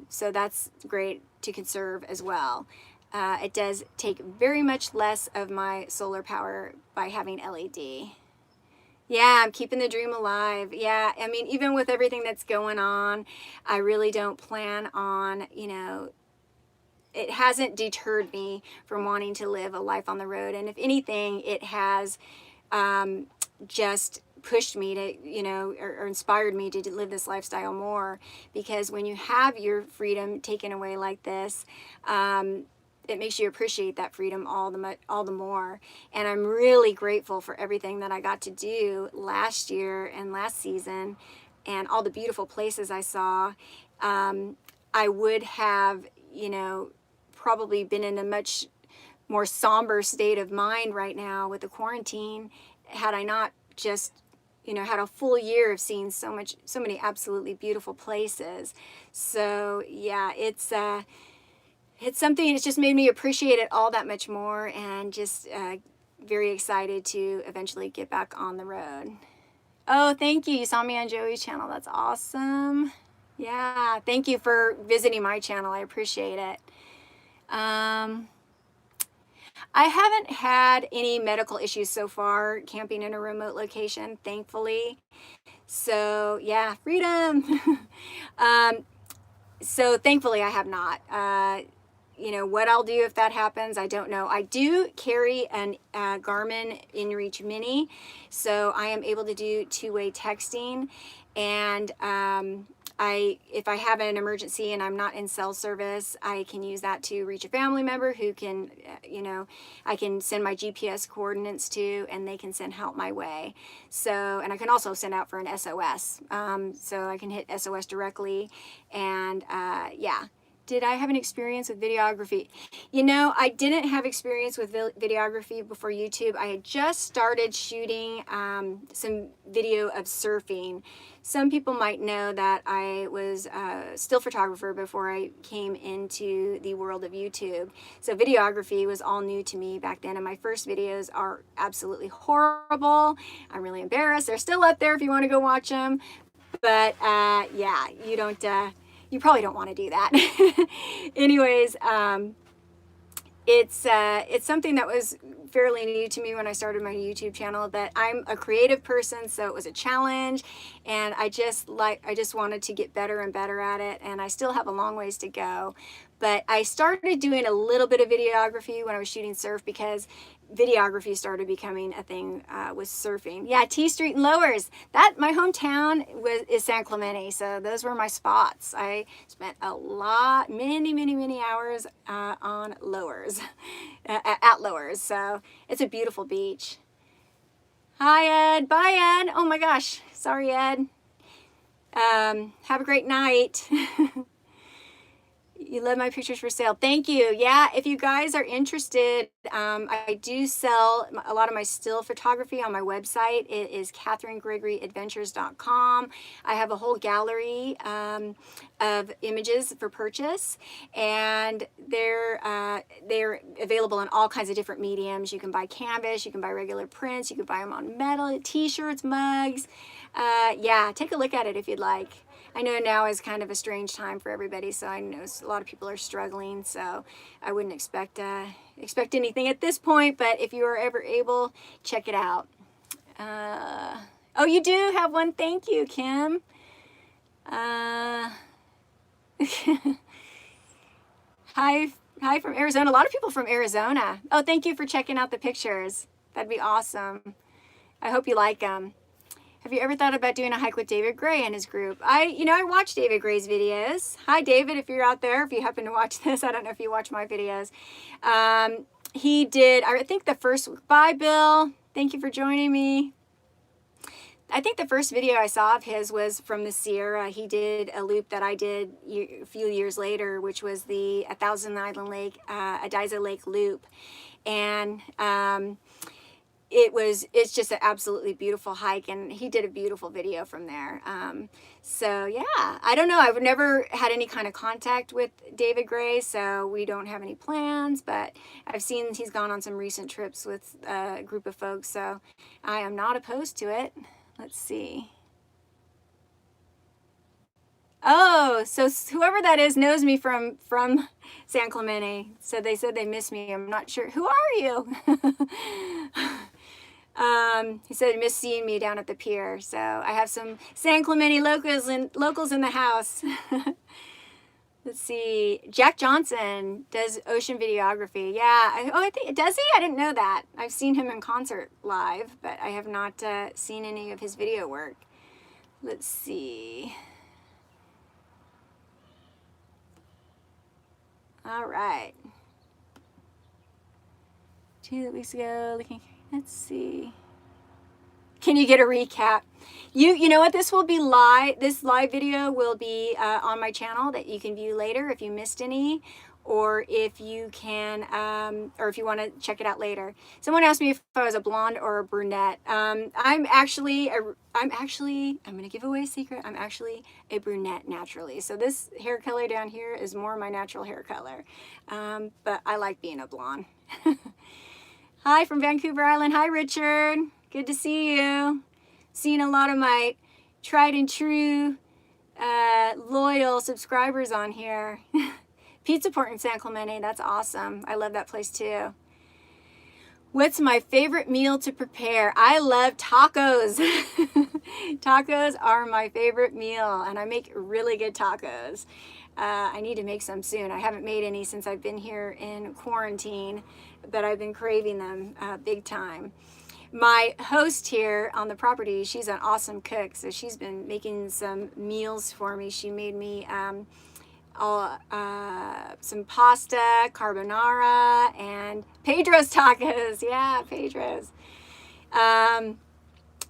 So that's great to conserve as well. It does take very much less of my solar power by having LED. Yeah, I'm keeping the dream alive. Yeah, I mean, even with everything that's going on, I really don't plan on, it hasn't deterred me from wanting to live a life on the road. And if anything, it has just pushed me to, or inspired me to live this lifestyle more. Because when you have your freedom taken away like this, it makes you appreciate that freedom all the more. And I'm really grateful for everything that I got to do last year and last season, and all the beautiful places I saw. I would have, probably been in a much more somber state of mind right now with the quarantine had I not just had a full year of seeing so many absolutely beautiful places. So yeah, it's something that's just made me appreciate it all that much more, and just very excited to eventually get back on the road. Oh, thank you. You saw me on Joey's channel. That's awesome. Yeah, thank you for visiting my channel. I appreciate it. I haven't had any medical issues so far camping in a remote location, thankfully. So yeah, freedom. So thankfully I have not. What I'll do if that happens, I don't know. I do carry an Garmin InReach Mini, so I am able to do two-way texting. And if I have an emergency and I'm not in cell service, I can use that to reach a family member who can, I can send my GPS coordinates to, and they can send help my way. So, and I can also send out for an SOS. So I can hit SOS directly. And yeah. Did I have an experience with videography? I didn't have experience with videography before YouTube. I had just started shooting some video of surfing. Some people might know that I was a still photographer before I came into the world of YouTube. So videography was all new to me back then, and my first videos are absolutely horrible. I'm really embarrassed. They're still up there if you want to go watch them. But yeah, you probably don't want to do that. Anyways, it's something that was fairly new to me when I started my YouTube channel, that I'm a creative person, so it was a challenge, and I just wanted to get better and better at it, and I still have a long ways to go. But I started doing a little bit of videography when I was shooting surf, because videography started becoming a thing with surfing. Yeah, T Street and Lowers. My hometown is San Clemente, so those were my spots. I spent many hours on Lowers, at Lowers. So it's a beautiful beach. Hi, Ed. Bye, Ed. Oh my gosh. Sorry, Ed. Have a great night. You love my pictures for sale. Thank you. Yeah, if you guys are interested, I do sell a lot of my still photography on my website. It is katherinegregoryadventures.com. I have a whole gallery of images for purchase, and they're available in all kinds of different mediums. You can buy canvas, you can buy regular prints, you can buy them on metal, t-shirts, mugs. Yeah, take a look at it if you'd like. I know now is kind of a strange time for everybody, so I know a lot of people are struggling, so I wouldn't expect anything at this point, but if you are ever able, check it out. Oh, you do have one? Thank you, Kim. Hi from Arizona. A lot of people from Arizona. Oh, thank you for checking out the pictures. That'd be awesome. I hope you like them. Have you ever thought about doing a hike with David Gray and his group? I watch David Gray's videos. Hi, David, if you're out there, if you happen to watch this. I don't know if you watch my videos. He did, I think the first, bye, Bill. Thank you for joining me. I think the first video I saw of his was from the Sierra. He did a loop that I did a few years later, which was the 1,000 Island Lake, Adiza Lake loop. And it's just an absolutely beautiful hike, and he did a beautiful video from there. So yeah, I don't know. I've never had any kind of contact with David Gray, so we don't have any plans, but I've seen he's gone on some recent trips with a group of folks, so I am not opposed to it. Let's see. Oh, so whoever that is knows me from San Clemente. So they said they miss me. I'm not sure. Who are you? He said, miss seeing me down at the pier. So I have some San Clemente locals in the house. Let's see. Jack Johnson does ocean videography. Yeah. I think, does he? I didn't know that. I've seen him in concert live, but I have not seen any of his video work. Let's see. All right. 2 weeks ago. Let's see. Can you get a recap? You know what? This will be live. This live video will be on my channel that you can view later if you missed any, or if you can, or if you want to check it out later. Someone asked me if I was a blonde or a brunette. I'm going to give away a secret. I'm actually a brunette naturally. So this hair color down here is more my natural hair color. But I like being a blonde. Hi from Vancouver Island. Hi, Richard. Good to see you. Seeing a lot of my tried and true, loyal subscribers on here. Pizza Port in San Clemente. That's awesome. I love that place too. What's my favorite meal to prepare? I love tacos. Tacos are my favorite meal, and I make really good tacos. I need to make some soon. I haven't made any since I've been here in quarantine, but I've been craving them big time. My host here on the property, she's an awesome cook, so she's been making some meals for me. She made me some pasta, carbonara, and Pedro's tacos. Yeah, Pedro's.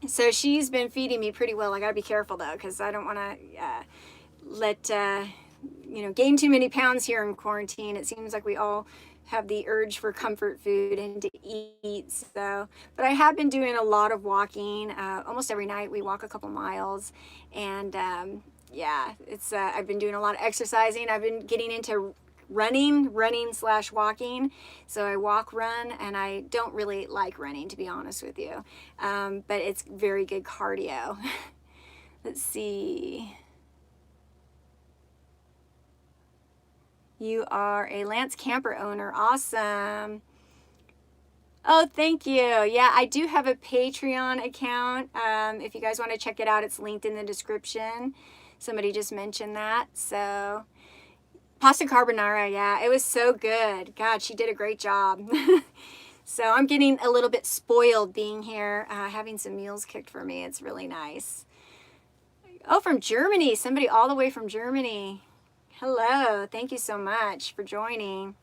So she's been feeding me pretty well. I gotta be careful though, because I don't want to gain too many pounds here in quarantine. It seems like we all have the urge for comfort food and to eat. So, but I have been doing a lot of walking. Almost every night we walk a couple miles, and yeah, it's I've been doing a lot of exercising. I've been getting into running/walking. So I walk, run, and I don't really like running, to be honest with you. But it's very good cardio. Let's see. You are a Lance camper owner. Awesome. Oh, thank you. Yeah, I do have a Patreon account. If you guys want to check it out, it's linked in the description. Somebody just mentioned that. So, pasta carbonara, yeah, it was so good. God, she did a great job. So I'm getting a little bit spoiled being here, having some meals cooked for me. It's really nice. Oh, from Germany. Somebody all the way from Germany. Hello, thank you so much for joining.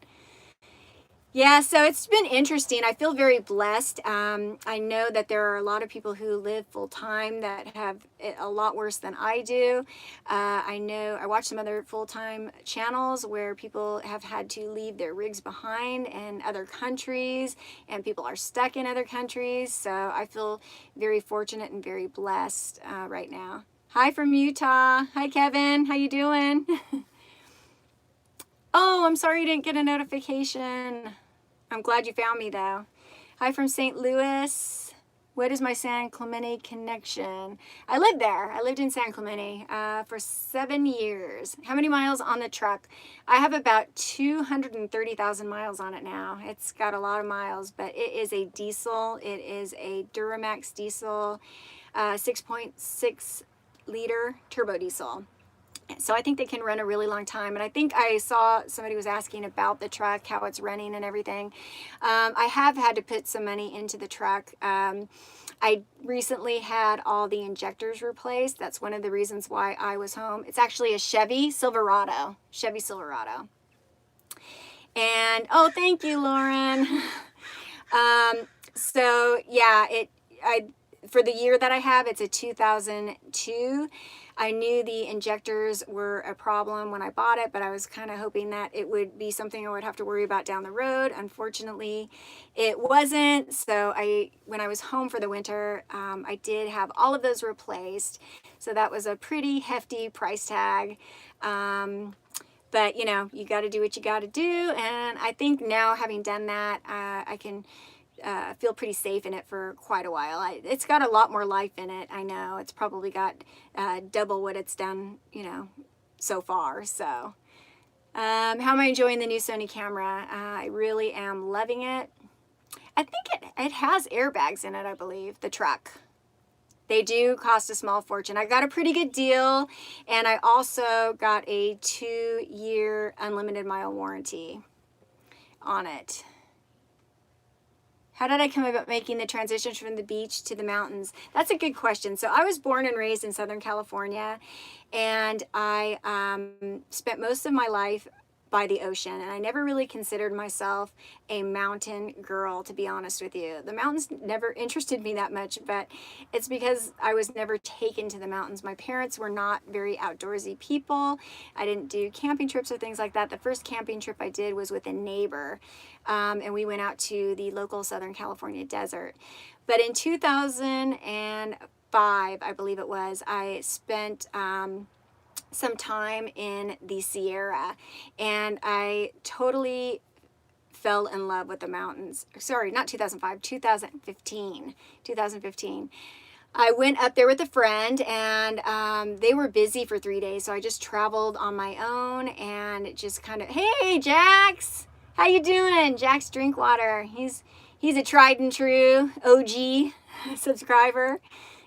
Yeah, so it's been interesting. I feel very blessed. I know that there are a lot of people who live full-time that have it a lot worse than I do. I know I watch some other full-time channels where people have had to leave their rigs behind in other countries, and people are stuck in other countries. So I feel very fortunate and very blessed right now. Hi from Utah. Hi, Kevin. How you doing? Oh, I'm sorry you didn't get a notification. I'm glad you found me though. Hi from St. Louis. What is my San Clemente connection? I lived there. I lived in San Clemente for 7 years. How many miles on the truck? I have about 230,000 miles on it now. It's got a lot of miles, but it is a diesel. It is a Duramax diesel, 6.6 liter turbo diesel. So I think they can run a really long time. And I think I saw somebody was asking about the truck, how it's running and everything. I have had to put some money into the truck. I recently had all the injectors replaced. That's one of the reasons why I was home. It's actually a Chevy Silverado. And, oh, thank you, Lauren. So yeah, for the year that I have, it's a 2002. I knew the injectors were a problem when I bought it, but I was kind of hoping that it would be something I would have to worry about down the road. Unfortunately, it wasn't. So when I was home for the winter, I did have all of those replaced. So that was a pretty hefty price tag. But you know, you got to do what you got to do. And I think now, having done that, I can feel pretty safe in it for quite a while. It's got a lot more life in it. I know it's probably got double what it's done, so far. So how am I enjoying the new Sony camera? I really am loving it. I think it has airbags in it, I believe, the truck. They do cost a small fortune. I got a pretty good deal, and I also got a 2-year unlimited mile warranty on it. How did I come about making the transition from the beach to the mountains? That's a good question. So I was born and raised in Southern California, and I spent most of my life by the ocean, and I never really considered myself a mountain girl, to be honest with you. The mountains never interested me that much, but it's because I was never taken to the mountains. My parents were not very outdoorsy people. I didn't do camping trips or things like that. The first camping trip I did was with a neighbor, and we went out to the local Southern California desert. But in 2005, I believe it was, I spent some time in the Sierra, and I totally fell in love with the mountains. Sorry, not 2005, 2015. I went up there with a friend, and they were busy for 3 days, so I just traveled on my own and just kind of, hey, Jax, how you doing? Jax Drinkwater. He's a tried and true OG subscriber.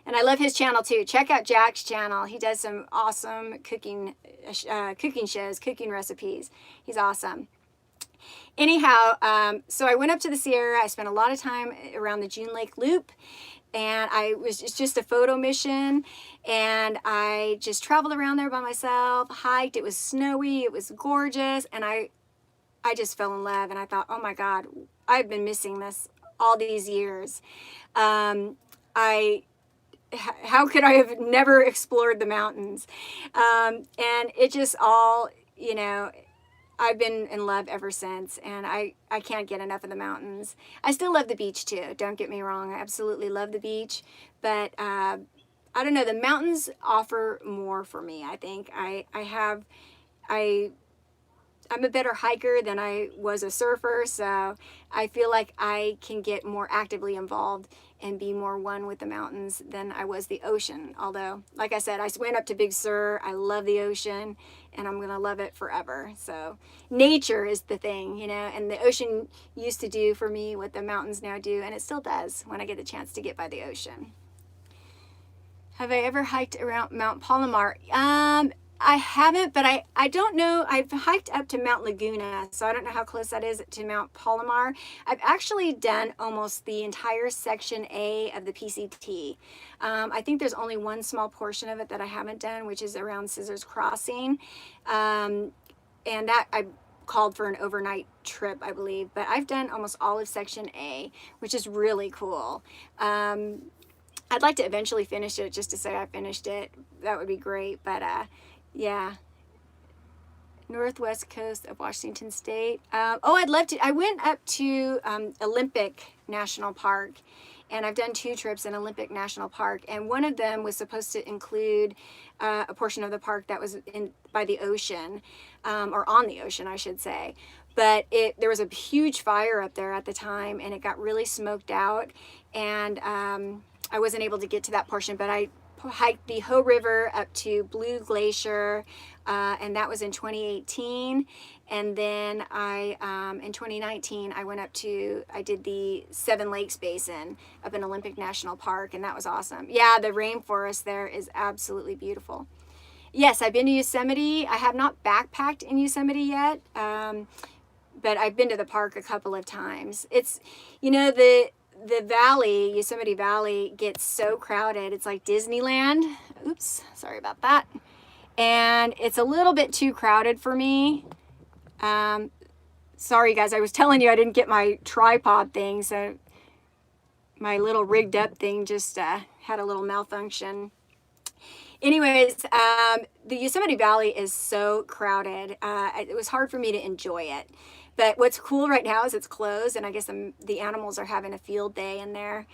And I love his channel too. Check out Jack's channel. He does some awesome cooking shows, cooking recipes. He's awesome. Anyhow, so I went up to the Sierra. I spent a lot of time around the June Lake Loop, and it's just a photo mission, and I just traveled around there by myself, hiked. It was snowy, it was gorgeous, and I just fell in love, and I thought, oh my God, I've been missing this all these years. How could I have never explored the mountains? And it just all, I've been in love ever since, and I can't get enough of the mountains. I still love the beach too, don't get me wrong. I absolutely love the beach, but I don't know, the mountains offer more for me, I think. I'm a better hiker than I was a surfer, so I feel like I can get more actively involved and be more one with the mountains than I was the ocean. Although, like I said, I went up to Big Sur. I love the ocean, and I'm going to love it forever. So nature is the thing, and the ocean used to do for me what the mountains now do, and it still does when I get the chance to get by the ocean. Have I ever hiked around Mount Palomar? I haven't, but I don't know. I've hiked up to Mount Laguna, so I don't know how close that is to Mount Palomar. I've actually done almost the entire Section A of the PCT. I think there's only one small portion of it that I haven't done, which is around Scissors Crossing. And that I called for an overnight trip, I believe. But I've done almost all of Section A, which is really cool. I'd like to eventually finish it just to say I finished it. That would be great, but yeah. Northwest coast of Washington State. I'd love to. I went up to Olympic National Park, and I've done 2 trips in Olympic National Park, and one of them was supposed to include a portion of the park that was by the ocean, or on the ocean, I should say. But there was a huge fire up there at the time, and it got really smoked out, and I wasn't able to get to that portion, but I hiked the Hoh River up to Blue Glacier, and that was in 2018. And then in 2019, I did the Seven Lakes Basin up in Olympic National Park, and that was awesome. Yeah, the rainforest there is absolutely beautiful. Yes, I've been to Yosemite. I have not backpacked in Yosemite yet, but I've been to the park a couple of times. It's, the valley, Yosemite Valley, gets so crowded. It's like Disneyland. Oops, sorry about that. And it's a little bit too crowded for me. Sorry guys, I was telling you I didn't get my tripod thing, so my little rigged up thing just had a little malfunction. Anyways, the Yosemite Valley is so crowded. It was hard for me to enjoy it. But what's cool right now is it's closed, and I guess the animals are having a field day in there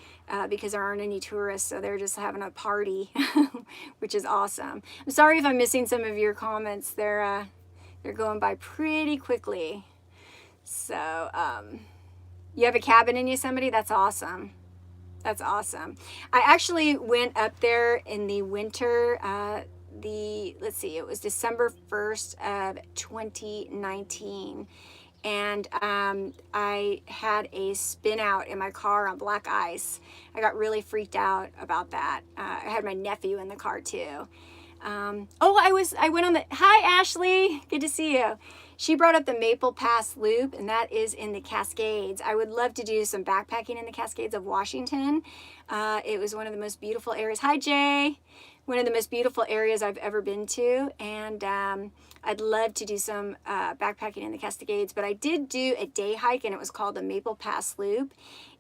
because there aren't any tourists, so they're just having a party, which is awesome. I'm sorry if I'm missing some of your comments. They're going by pretty quickly. So you have a cabin in Yosemite? That's awesome. That's awesome. I actually went up there in the winter. Let's see, it was December 1st of 2019. And I had a spin out in my car on black ice. I got really freaked out about that. I had my nephew in the car too. I went on hi Ashley, good to see you. She brought up the Maple Pass Loop, and that is in the Cascades. I would love to do some backpacking in the Cascades of Washington. It was one of the most beautiful areas. Hi Jay. one of the most beautiful areas I've ever been to, and I'd love to do some backpacking in the Cascades, but I did do a day hike, and it was called the Maple Pass Loop,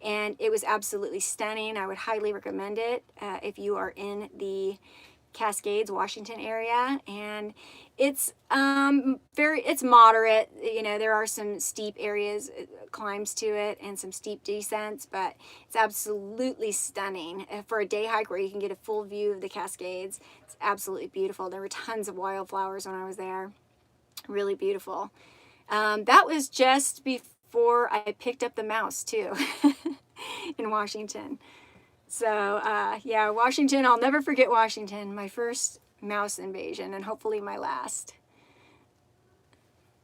and it was absolutely stunning. I would highly recommend it if you are in the Cascades, Washington area, and it's it's moderate. You know, there are some steep areas, climbs to it, and some steep descents, but it's absolutely stunning for a day hike where you can get a full view of the Cascades. It's absolutely beautiful. There were tons of wildflowers when I was there. Really beautiful. That was just before I picked up the mouse too in Washington. So, yeah, Washington, I'll never forget Washington, my first mouse invasion, and hopefully my last.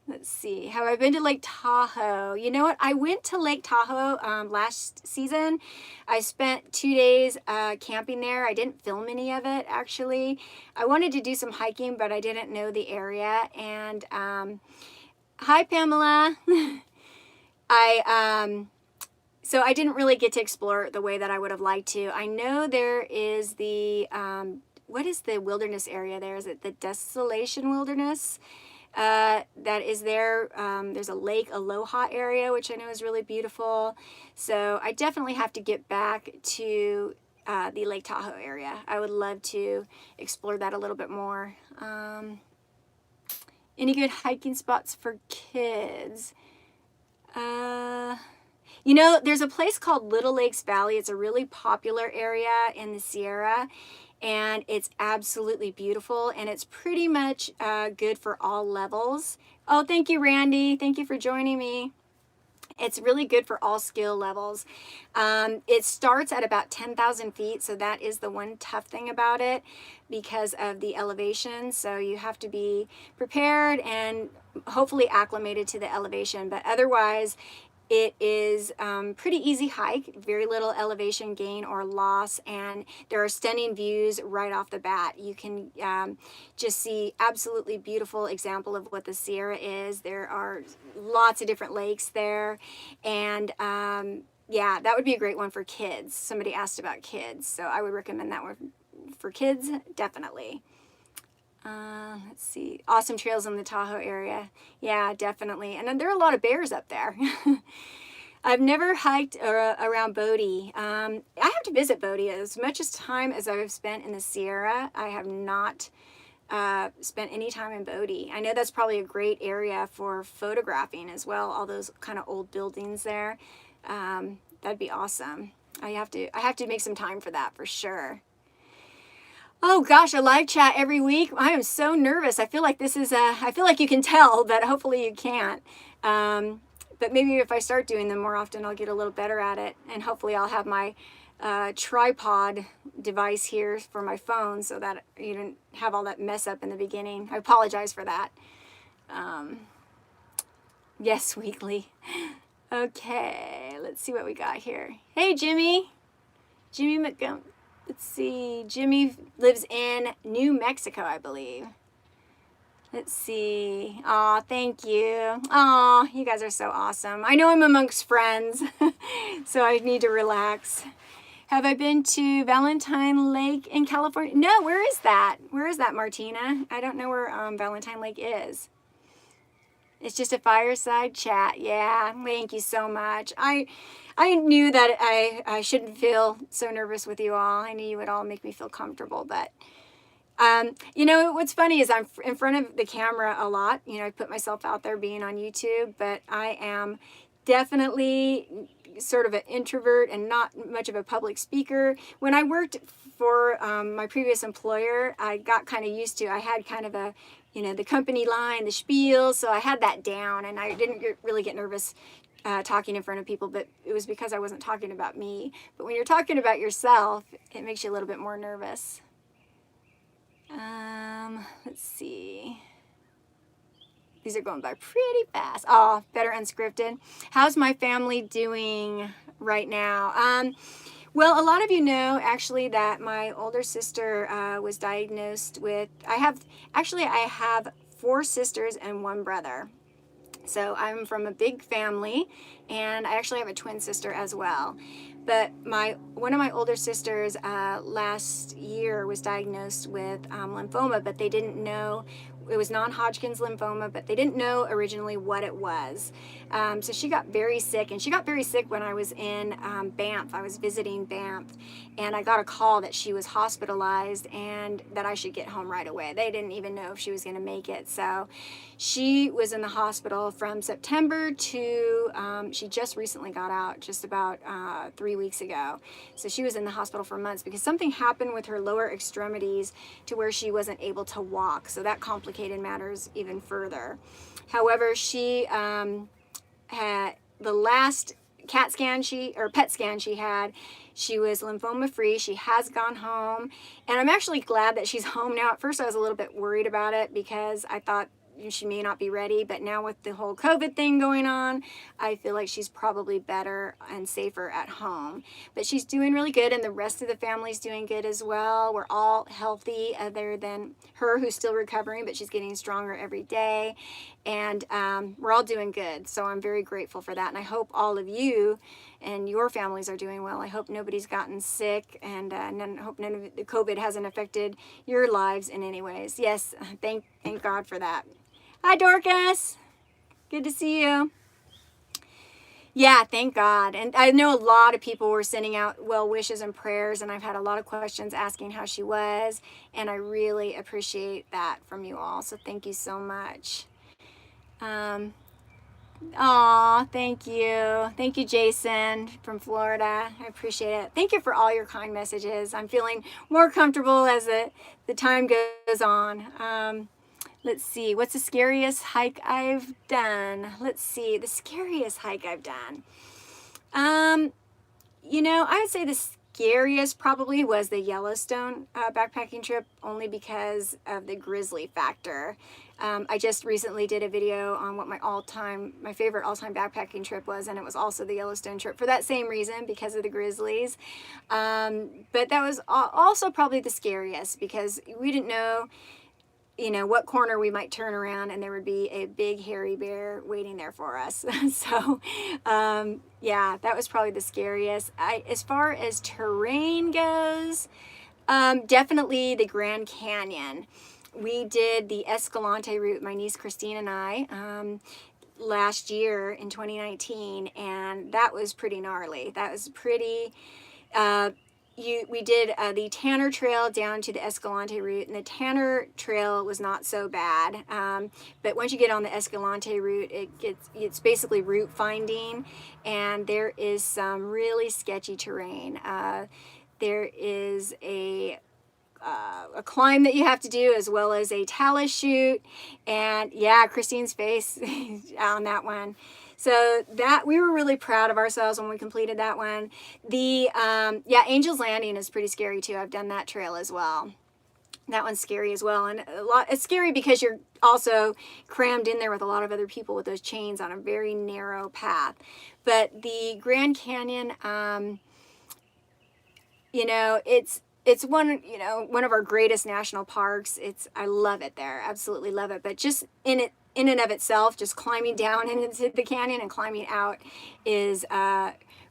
Let's see, have I been to Lake Tahoe? You know what, I went to Lake Tahoe last season. I spent 2 days camping there. I didn't film any of it, actually. I wanted to do some hiking, but I didn't know the area. And, hi, Pamela. So I didn't really get to explore it the way that I would have liked to. I know there is the, what is the wilderness area there? Is it the Desolation Wilderness that is there? There's a Lake Aloha area, which I know is really beautiful. So I definitely have to get back to the Lake Tahoe area. I would love to explore that a little bit more. Any good hiking spots for kids? You know, there's a place called Little Lakes Valley. It's a really popular area in the Sierra, and it's absolutely beautiful, and it's pretty much good for all levels. Oh, thank you, Randy. Thank you for joining me. It's really good for all skill levels. It starts at about 10,000 feet, so that is the one tough thing about it because of the elevation. So you have to be prepared and hopefully acclimated to the elevation, but otherwise it is pretty easy hike, very little elevation gain or loss, and there are stunning views right off the bat. You can just see absolutely beautiful example of what the Sierra is. There are lots of different lakes there, and yeah, that would be a great one for kids. Somebody asked about kids, so I would recommend that one for kids, definitely. Let's see, awesome trails in the Tahoe area. Yeah, definitely. And then there are a lot of bears up there. I've never hiked around Bodie. I have to visit Bodie. As much as time as I've spent in the Sierra, I have not spent any time in Bodie. I know that's probably a great area for photographing as well, all those kind of old buildings there. That'd be awesome. I have to make some time for that for sure. Oh gosh, a live chat every week. I am so nervous. I feel like this is I feel like you can tell, but hopefully you can't. But maybe if I start doing them more often, I'll get a little better at it. And hopefully I'll have my tripod device here for my phone so that you don't have all that mess up in the beginning. I apologize for that. Yes, weekly. Okay, let's see what we got here. Hey, Jimmy. Jimmy McGum. Let's see, Jimmy lives in New Mexico, I believe. Let's see. Aw, thank you. Aw, you guys are so awesome. I know I'm amongst friends, so I need to relax. Have I been to Valentine Lake in California? No, where is that? Where is that, Martina? I don't know where Valentine Lake is. It's just a fireside chat. Yeah, thank you so much. I knew that I shouldn't feel so nervous with you all. I knew you would all make me feel comfortable, but you know, what's funny is I'm in front of the camera a lot. You know, I put myself out there being on YouTube, but I am definitely sort of an introvert and not much of a public speaker. When I worked for my previous employer, I got kind of used to, I had kind of a, you know, the company line, the spiel, so I had that down, and I didn't really get nervous talking in front of people, but it was because I wasn't talking about me. But when you're talking about yourself, it makes you a little bit more nervous. Let's see. These are going by pretty fast. Oh, better unscripted. How's my family doing right now? Well, a lot of you know actually that my older sister was diagnosed with, I have 4 sisters and 1 brother. So I'm from a big family, and I actually have a twin sister as well. But one of my older sisters last year was diagnosed with lymphoma, but they didn't know. It was non-Hodgkin's lymphoma, but they didn't know originally what it was. So she got very sick, and she got very sick when I was in Banff. I was visiting Banff, and I got a call that she was hospitalized and that I should get home right away. They didn't even know if she was going to make it. So she was in the hospital from September to, she just recently got out, just about 3 weeks ago. So she was in the hospital for months because something happened with her lower extremities to where she wasn't able to walk. So that complicated matters even further. However, she had the last pet scan she had, she was lymphoma free. She has gone home, and I'm actually glad that she's home now. At first I was a little bit worried about it because I thought she may not be ready, but now with the whole COVID thing going on, I feel like she's probably better and safer at home. But she's doing really good, and the rest of the family's doing good as well. We're all healthy other than her, who's still recovering, but she's getting stronger every day, and we're all doing good. So I'm very grateful for that, and I hope all of you and your families are doing well. I hope nobody's gotten sick, and I hope none of the COVID hasn't affected your lives in any ways. Yes, thank God for that. Hi, Dorcas. Good to see you. Yeah, thank God. And I know a lot of people were sending out well wishes and prayers, and I've had a lot of questions asking how she was, and I really appreciate that from you all. So thank you so much. Aw, thank you. Thank you, Jason from Florida. I appreciate it. Thank you for all your kind messages. I'm feeling more comfortable as the time goes on. Let's see, what's the scariest hike I've done? Let's see, the scariest hike I've done. I would say the scariest probably was the Yellowstone backpacking trip, only because of the Grizzly factor. I just recently did a video on what my favorite all-time backpacking trip was, and it was also the Yellowstone trip for that same reason, because of the Grizzlies. But that was also probably the scariest because we didn't know what corner we might turn around and there would be a big hairy bear waiting there for us. So, yeah, that was probably the scariest. As far as terrain goes, definitely the Grand Canyon. We did the Escalante route, my niece Christine and I, last year in 2019, and that was pretty gnarly. That was pretty... we did the Tanner Trail down to the Escalante route, and the Tanner Trail was not so bad. But once you get on the Escalante route, it's basically route finding, and there is some really sketchy terrain. There is a climb that you have to do, as well as a talus chute, and yeah, Christine's face on that one. So that we were really proud of ourselves when we completed that one. The Angel's Landing is pretty scary too. I've done that trail as well. That one's scary as well, and it's scary because you're also crammed in there with a lot of other people with those chains on a very narrow path. But the Grand Canyon, it's one of our greatest national parks. I love it there, absolutely love it. But just in and of itself, just climbing down into the canyon and climbing out is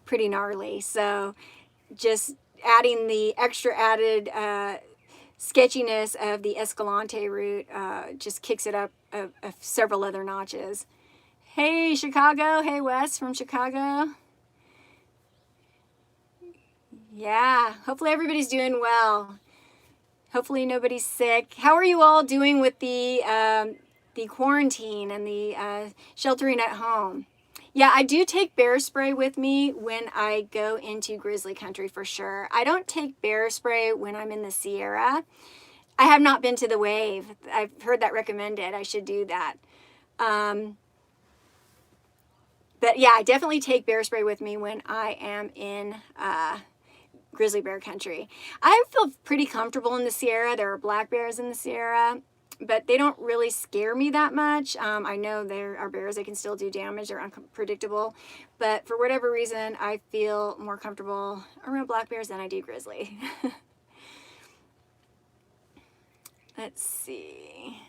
pretty gnarly. So just adding the extra added sketchiness of the Escalante route just kicks it up several other notches. Hey, Chicago. Hey, Wes from Chicago. Yeah, hopefully everybody's doing well. Hopefully nobody's sick. How are you all doing with the quarantine and the sheltering at home? Yeah, I do take bear spray with me when I go into grizzly country for sure. I don't take bear spray when I'm in the Sierra. I have not been to the Wave. I've heard that recommended. I should do that. But yeah, I definitely take bear spray with me when I am in grizzly bear country. I feel pretty comfortable in the Sierra. There are black bears in the Sierra, but they don't really scare me that much. I know there are bears that can still do damage. They're unpredictable, but for whatever reason, I feel more comfortable around black bears than I do grizzly. Let's see.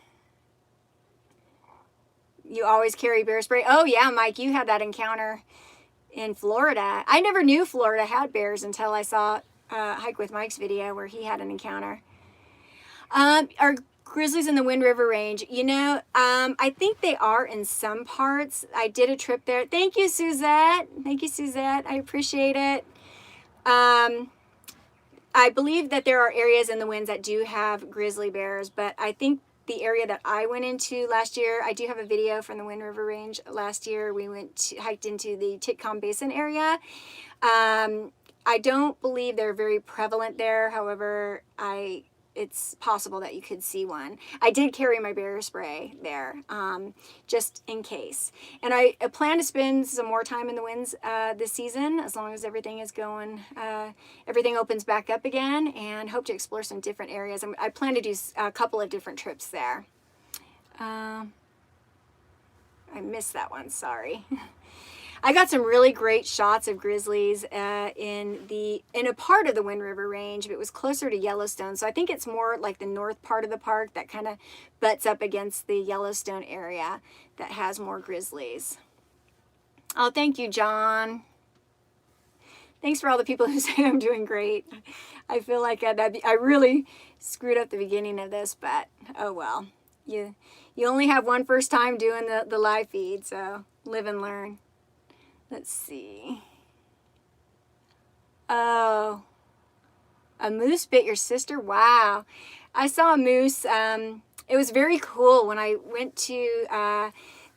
You always carry bear spray? Oh yeah, Mike, you had that encounter in Florida. I never knew Florida had bears until I saw Hike with Mike's video where he had an encounter. Are grizzlies in the Wind River Range? You know, I think they are in some parts. I did a trip there. Thank you, Suzette. Thank you, Suzette. I appreciate it. I believe that there are areas in the winds that do have grizzly bears, but I think the area that I went into last year, I do have a video from the Wind River Range last year. We hiked into the Titcomb Basin area. I don't believe they're very prevalent there. However, it's possible that you could see one. I did carry my bear spray there, just in case. And I plan to spend some more time in the winds this season, as long as everything is going, everything opens back up again, and hope to explore some different areas. I plan to do a couple of different trips there. I missed that one, sorry. I got some really great shots of grizzlies in a part of the Wind River Range, but it was closer to Yellowstone. So I think it's more like the north part of the park that kind of butts up against the Yellowstone area that has more grizzlies. Oh, thank you, John. Thanks for all the people who say I'm doing great. I feel like I really screwed up the beginning of this, but oh well. You only have one first time doing the live feed, so live and learn. Let's see. Oh, a moose bit your sister? Wow. I saw a moose. It was very cool when I went to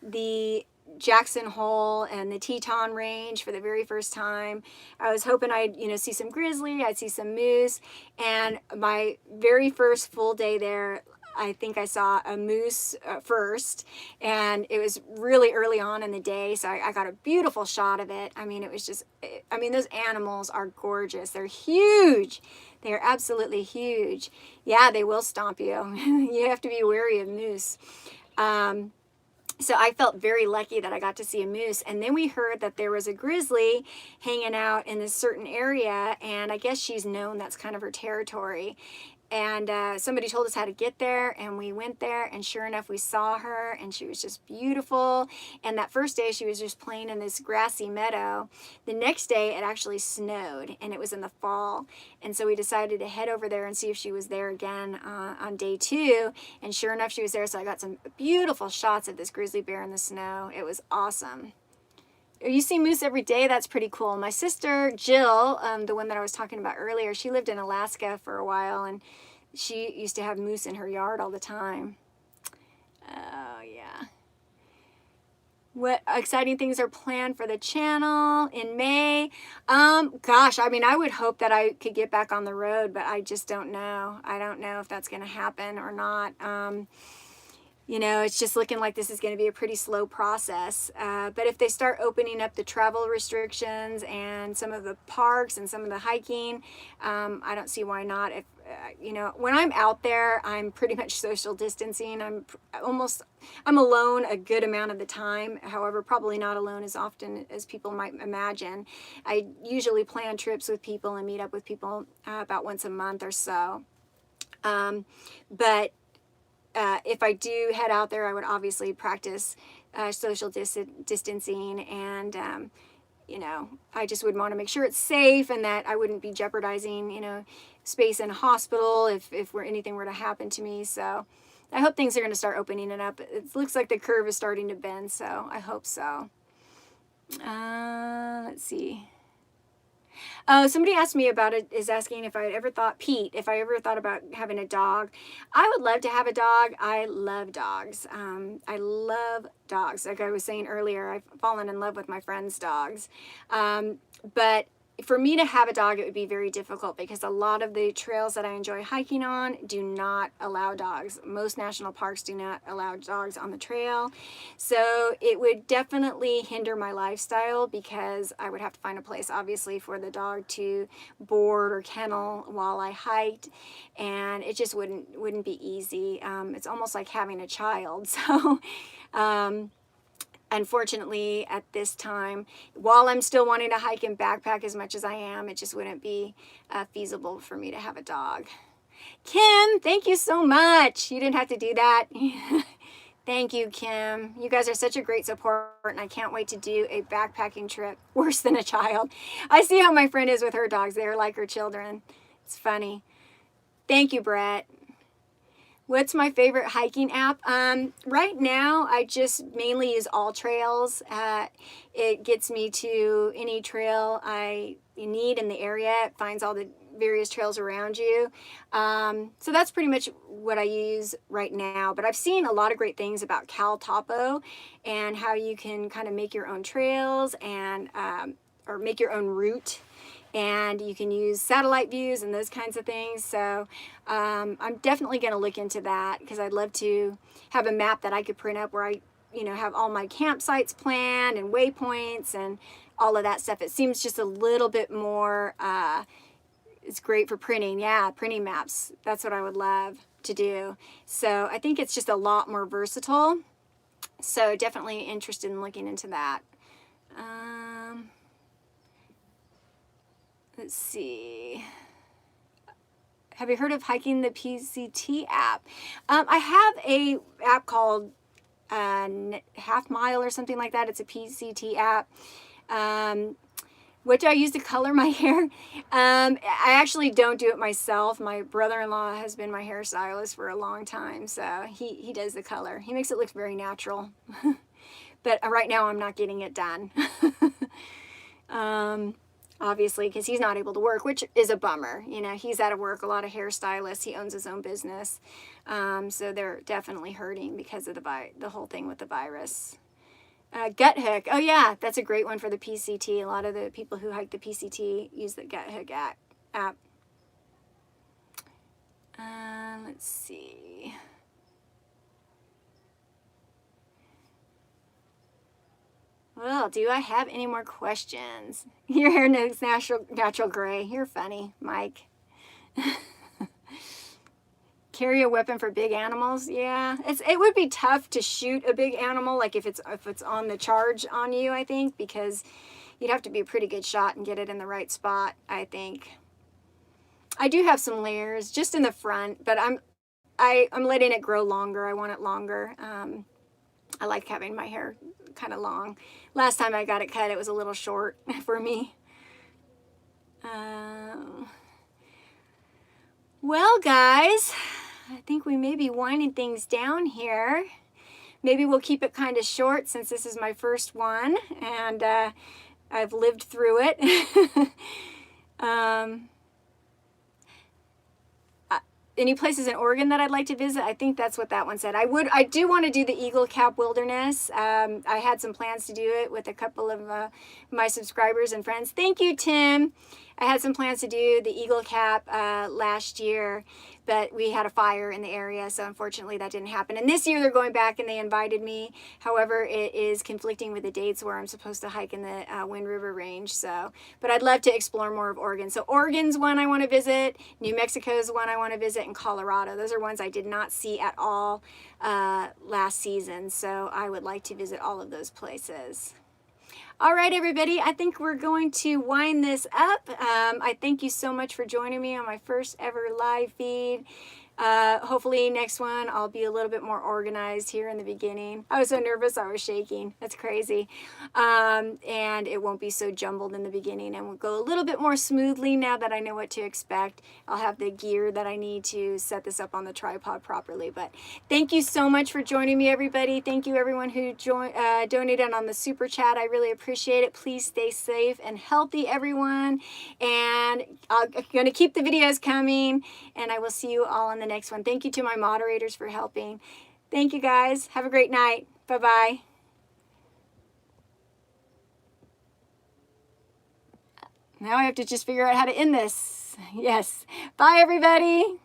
the Jackson Hole and the Teton Range for the very first time. I was hoping I'd, see some grizzly, I'd see some moose. And my very first full day there, I think I saw a moose first, and it was really early on in the day, so I got a beautiful shot of it. I mean, it was just, those animals are gorgeous. They're huge. They are absolutely huge. Yeah, they will stomp you. You have to be wary of moose. So I felt very lucky that I got to see a moose. And then we heard that there was a grizzly hanging out in this certain area, and I guess she's known that's kind of her territory. And somebody told us how to get there, and we went there, and sure enough, we saw her, and she was just beautiful. And that first day, she was just playing in this grassy meadow. The next day, it actually snowed, and it was in the fall. And so we decided to head over there and see if she was there again on day 2. And sure enough, she was there, so I got some beautiful shots of this grizzly bear in the snow. It was awesome. You see moose every day. That's pretty cool. My sister, Jill, the one that I was talking about earlier, she lived in Alaska for a while, and she used to have moose in her yard all the time. Oh, yeah. What exciting things are planned for the channel in May? Gosh, I would hope that I could get back on the road, but I just don't know. I don't know if that's going to happen or not. It's just looking like this is going to be a pretty slow process. But if they start opening up the travel restrictions and some of the parks and some of the hiking, I don't see why not. If when I'm out there, I'm pretty much social distancing. I'm alone a good amount of the time. However, probably not alone as often as people might imagine. I usually plan trips with people and meet up with people about once a month or so. But if I do head out there, I would obviously practice social distancing, and I just would want to make sure it's safe and that I wouldn't be jeopardizing space in a hospital if anything were to happen to me. So I hope things are going to start opening it up. It looks like the curve is starting to bend, so I hope so. Let's see. Oh, somebody asked me about it, is asking if I ever thought about having a dog. I would love to have a dog. I love dogs. I love dogs. Like I was saying earlier, I've fallen in love with my friends' dogs. But for me to have a dog, it would be very difficult because a lot of the trails that I enjoy hiking on do not allow dogs. Most national parks do not allow dogs on the trail. So it would definitely hinder my lifestyle because I would have to find a place, obviously, for the dog to board or kennel while I hiked. And it just wouldn't be easy. It's almost like having a child. So, unfortunately, at this time, while I'm still wanting to hike and backpack as much as I am, it just wouldn't be feasible for me to have a dog. Kim, thank you so much. You didn't have to do that. Thank you, Kim. You guys are such a great support, and I can't wait to do a backpacking trip. Worse than a child. I see how my friend is with her dogs. They're like her children. It's funny. Thank you, Brett. What's my favorite hiking app? Right now, I just mainly use All Trails. It gets me to any trail I need in the area. It finds all the various trails around you. So that's pretty much what I use right now. But I've seen a lot of great things about Cal Topo and how you can kind of make your own trails and or make your own route. And you can use satellite views and those kinds of things. So I'm definitely going to look into that because I'd love to have a map that I could print up where I, have all my campsites planned and waypoints and all of that stuff. It seems just a little bit more, it's great for printing. Yeah, printing maps. That's what I would love to do. So I think it's just a lot more versatile. So definitely interested in looking into that. Let's see. Have you heard of Hiking the PCT app? I have a app called Half Mile or something like that. It's a PCT app, which I use to color my hair. I actually don't do it myself. My brother-in-law has been my hairstylist for a long time, so he does the color. He makes it look very natural. But right now I'm not getting it done. Obviously, because he's not able to work, which is a bummer. He's out of work. A lot of hairstylists. He owns his own business. So they're definitely hurting because of the whole thing with the virus. Gut Hook. Oh, yeah, that's a great one for the PCT. A lot of the people who hike the PCT use the Gut Hook app. Let's see. Well, do I have any more questions? Your hair looks natural gray. You're funny, Mike. Carry a weapon for big animals? Yeah, it would be tough to shoot a big animal, like if it's on the charge on you, I think, because you'd have to be a pretty good shot and get it in the right spot, I think. I do have some layers just in the front, but I'm letting it grow longer. I want it longer. I like having my hair kind of long. Last time I got it cut, it was a little short for me. Well, guys, I think we may be winding things down here. Maybe we'll keep it kind of short since this is my first one and I've lived through it. Any places in Oregon that I'd like to visit? I think that's what that one said. I do want to do the Eagle Cap Wilderness. I had some plans to do it with a couple of my subscribers and friends. Thank you, Tim. I had some plans to do the Eagle Cap last year, but we had a fire in the area, so unfortunately that didn't happen. And this year they're going back and they invited me. However, it is conflicting with the dates where I'm supposed to hike in the Wind River Range. But I'd love to explore more of Oregon. So Oregon's one I want to visit. New Mexico's one I want to visit, and Colorado. Those are ones I did not see at all last season. So I would like to visit all of those places. All right, everybody, I think we're going to wind this up. I thank you so much for joining me on my first ever live feed. Hopefully next one I'll be a little bit more organized here in the beginning. I was so nervous I was shaking. That's crazy. And it won't be so jumbled in the beginning, and we'll go a little bit more smoothly now that I know what to expect. I'll have the gear that I need to set this up on the tripod properly. But thank you so much for joining me, everybody. Thank you everyone who donated on the super chat. I really appreciate it. Please stay safe and healthy, everyone. And I'm going to keep the videos coming, and I will see you all on the next one. Thank you to my moderators for helping. Thank you, guys. Have a great night. Bye-bye. Now I have to just figure out how to end this. Yes. Bye, everybody.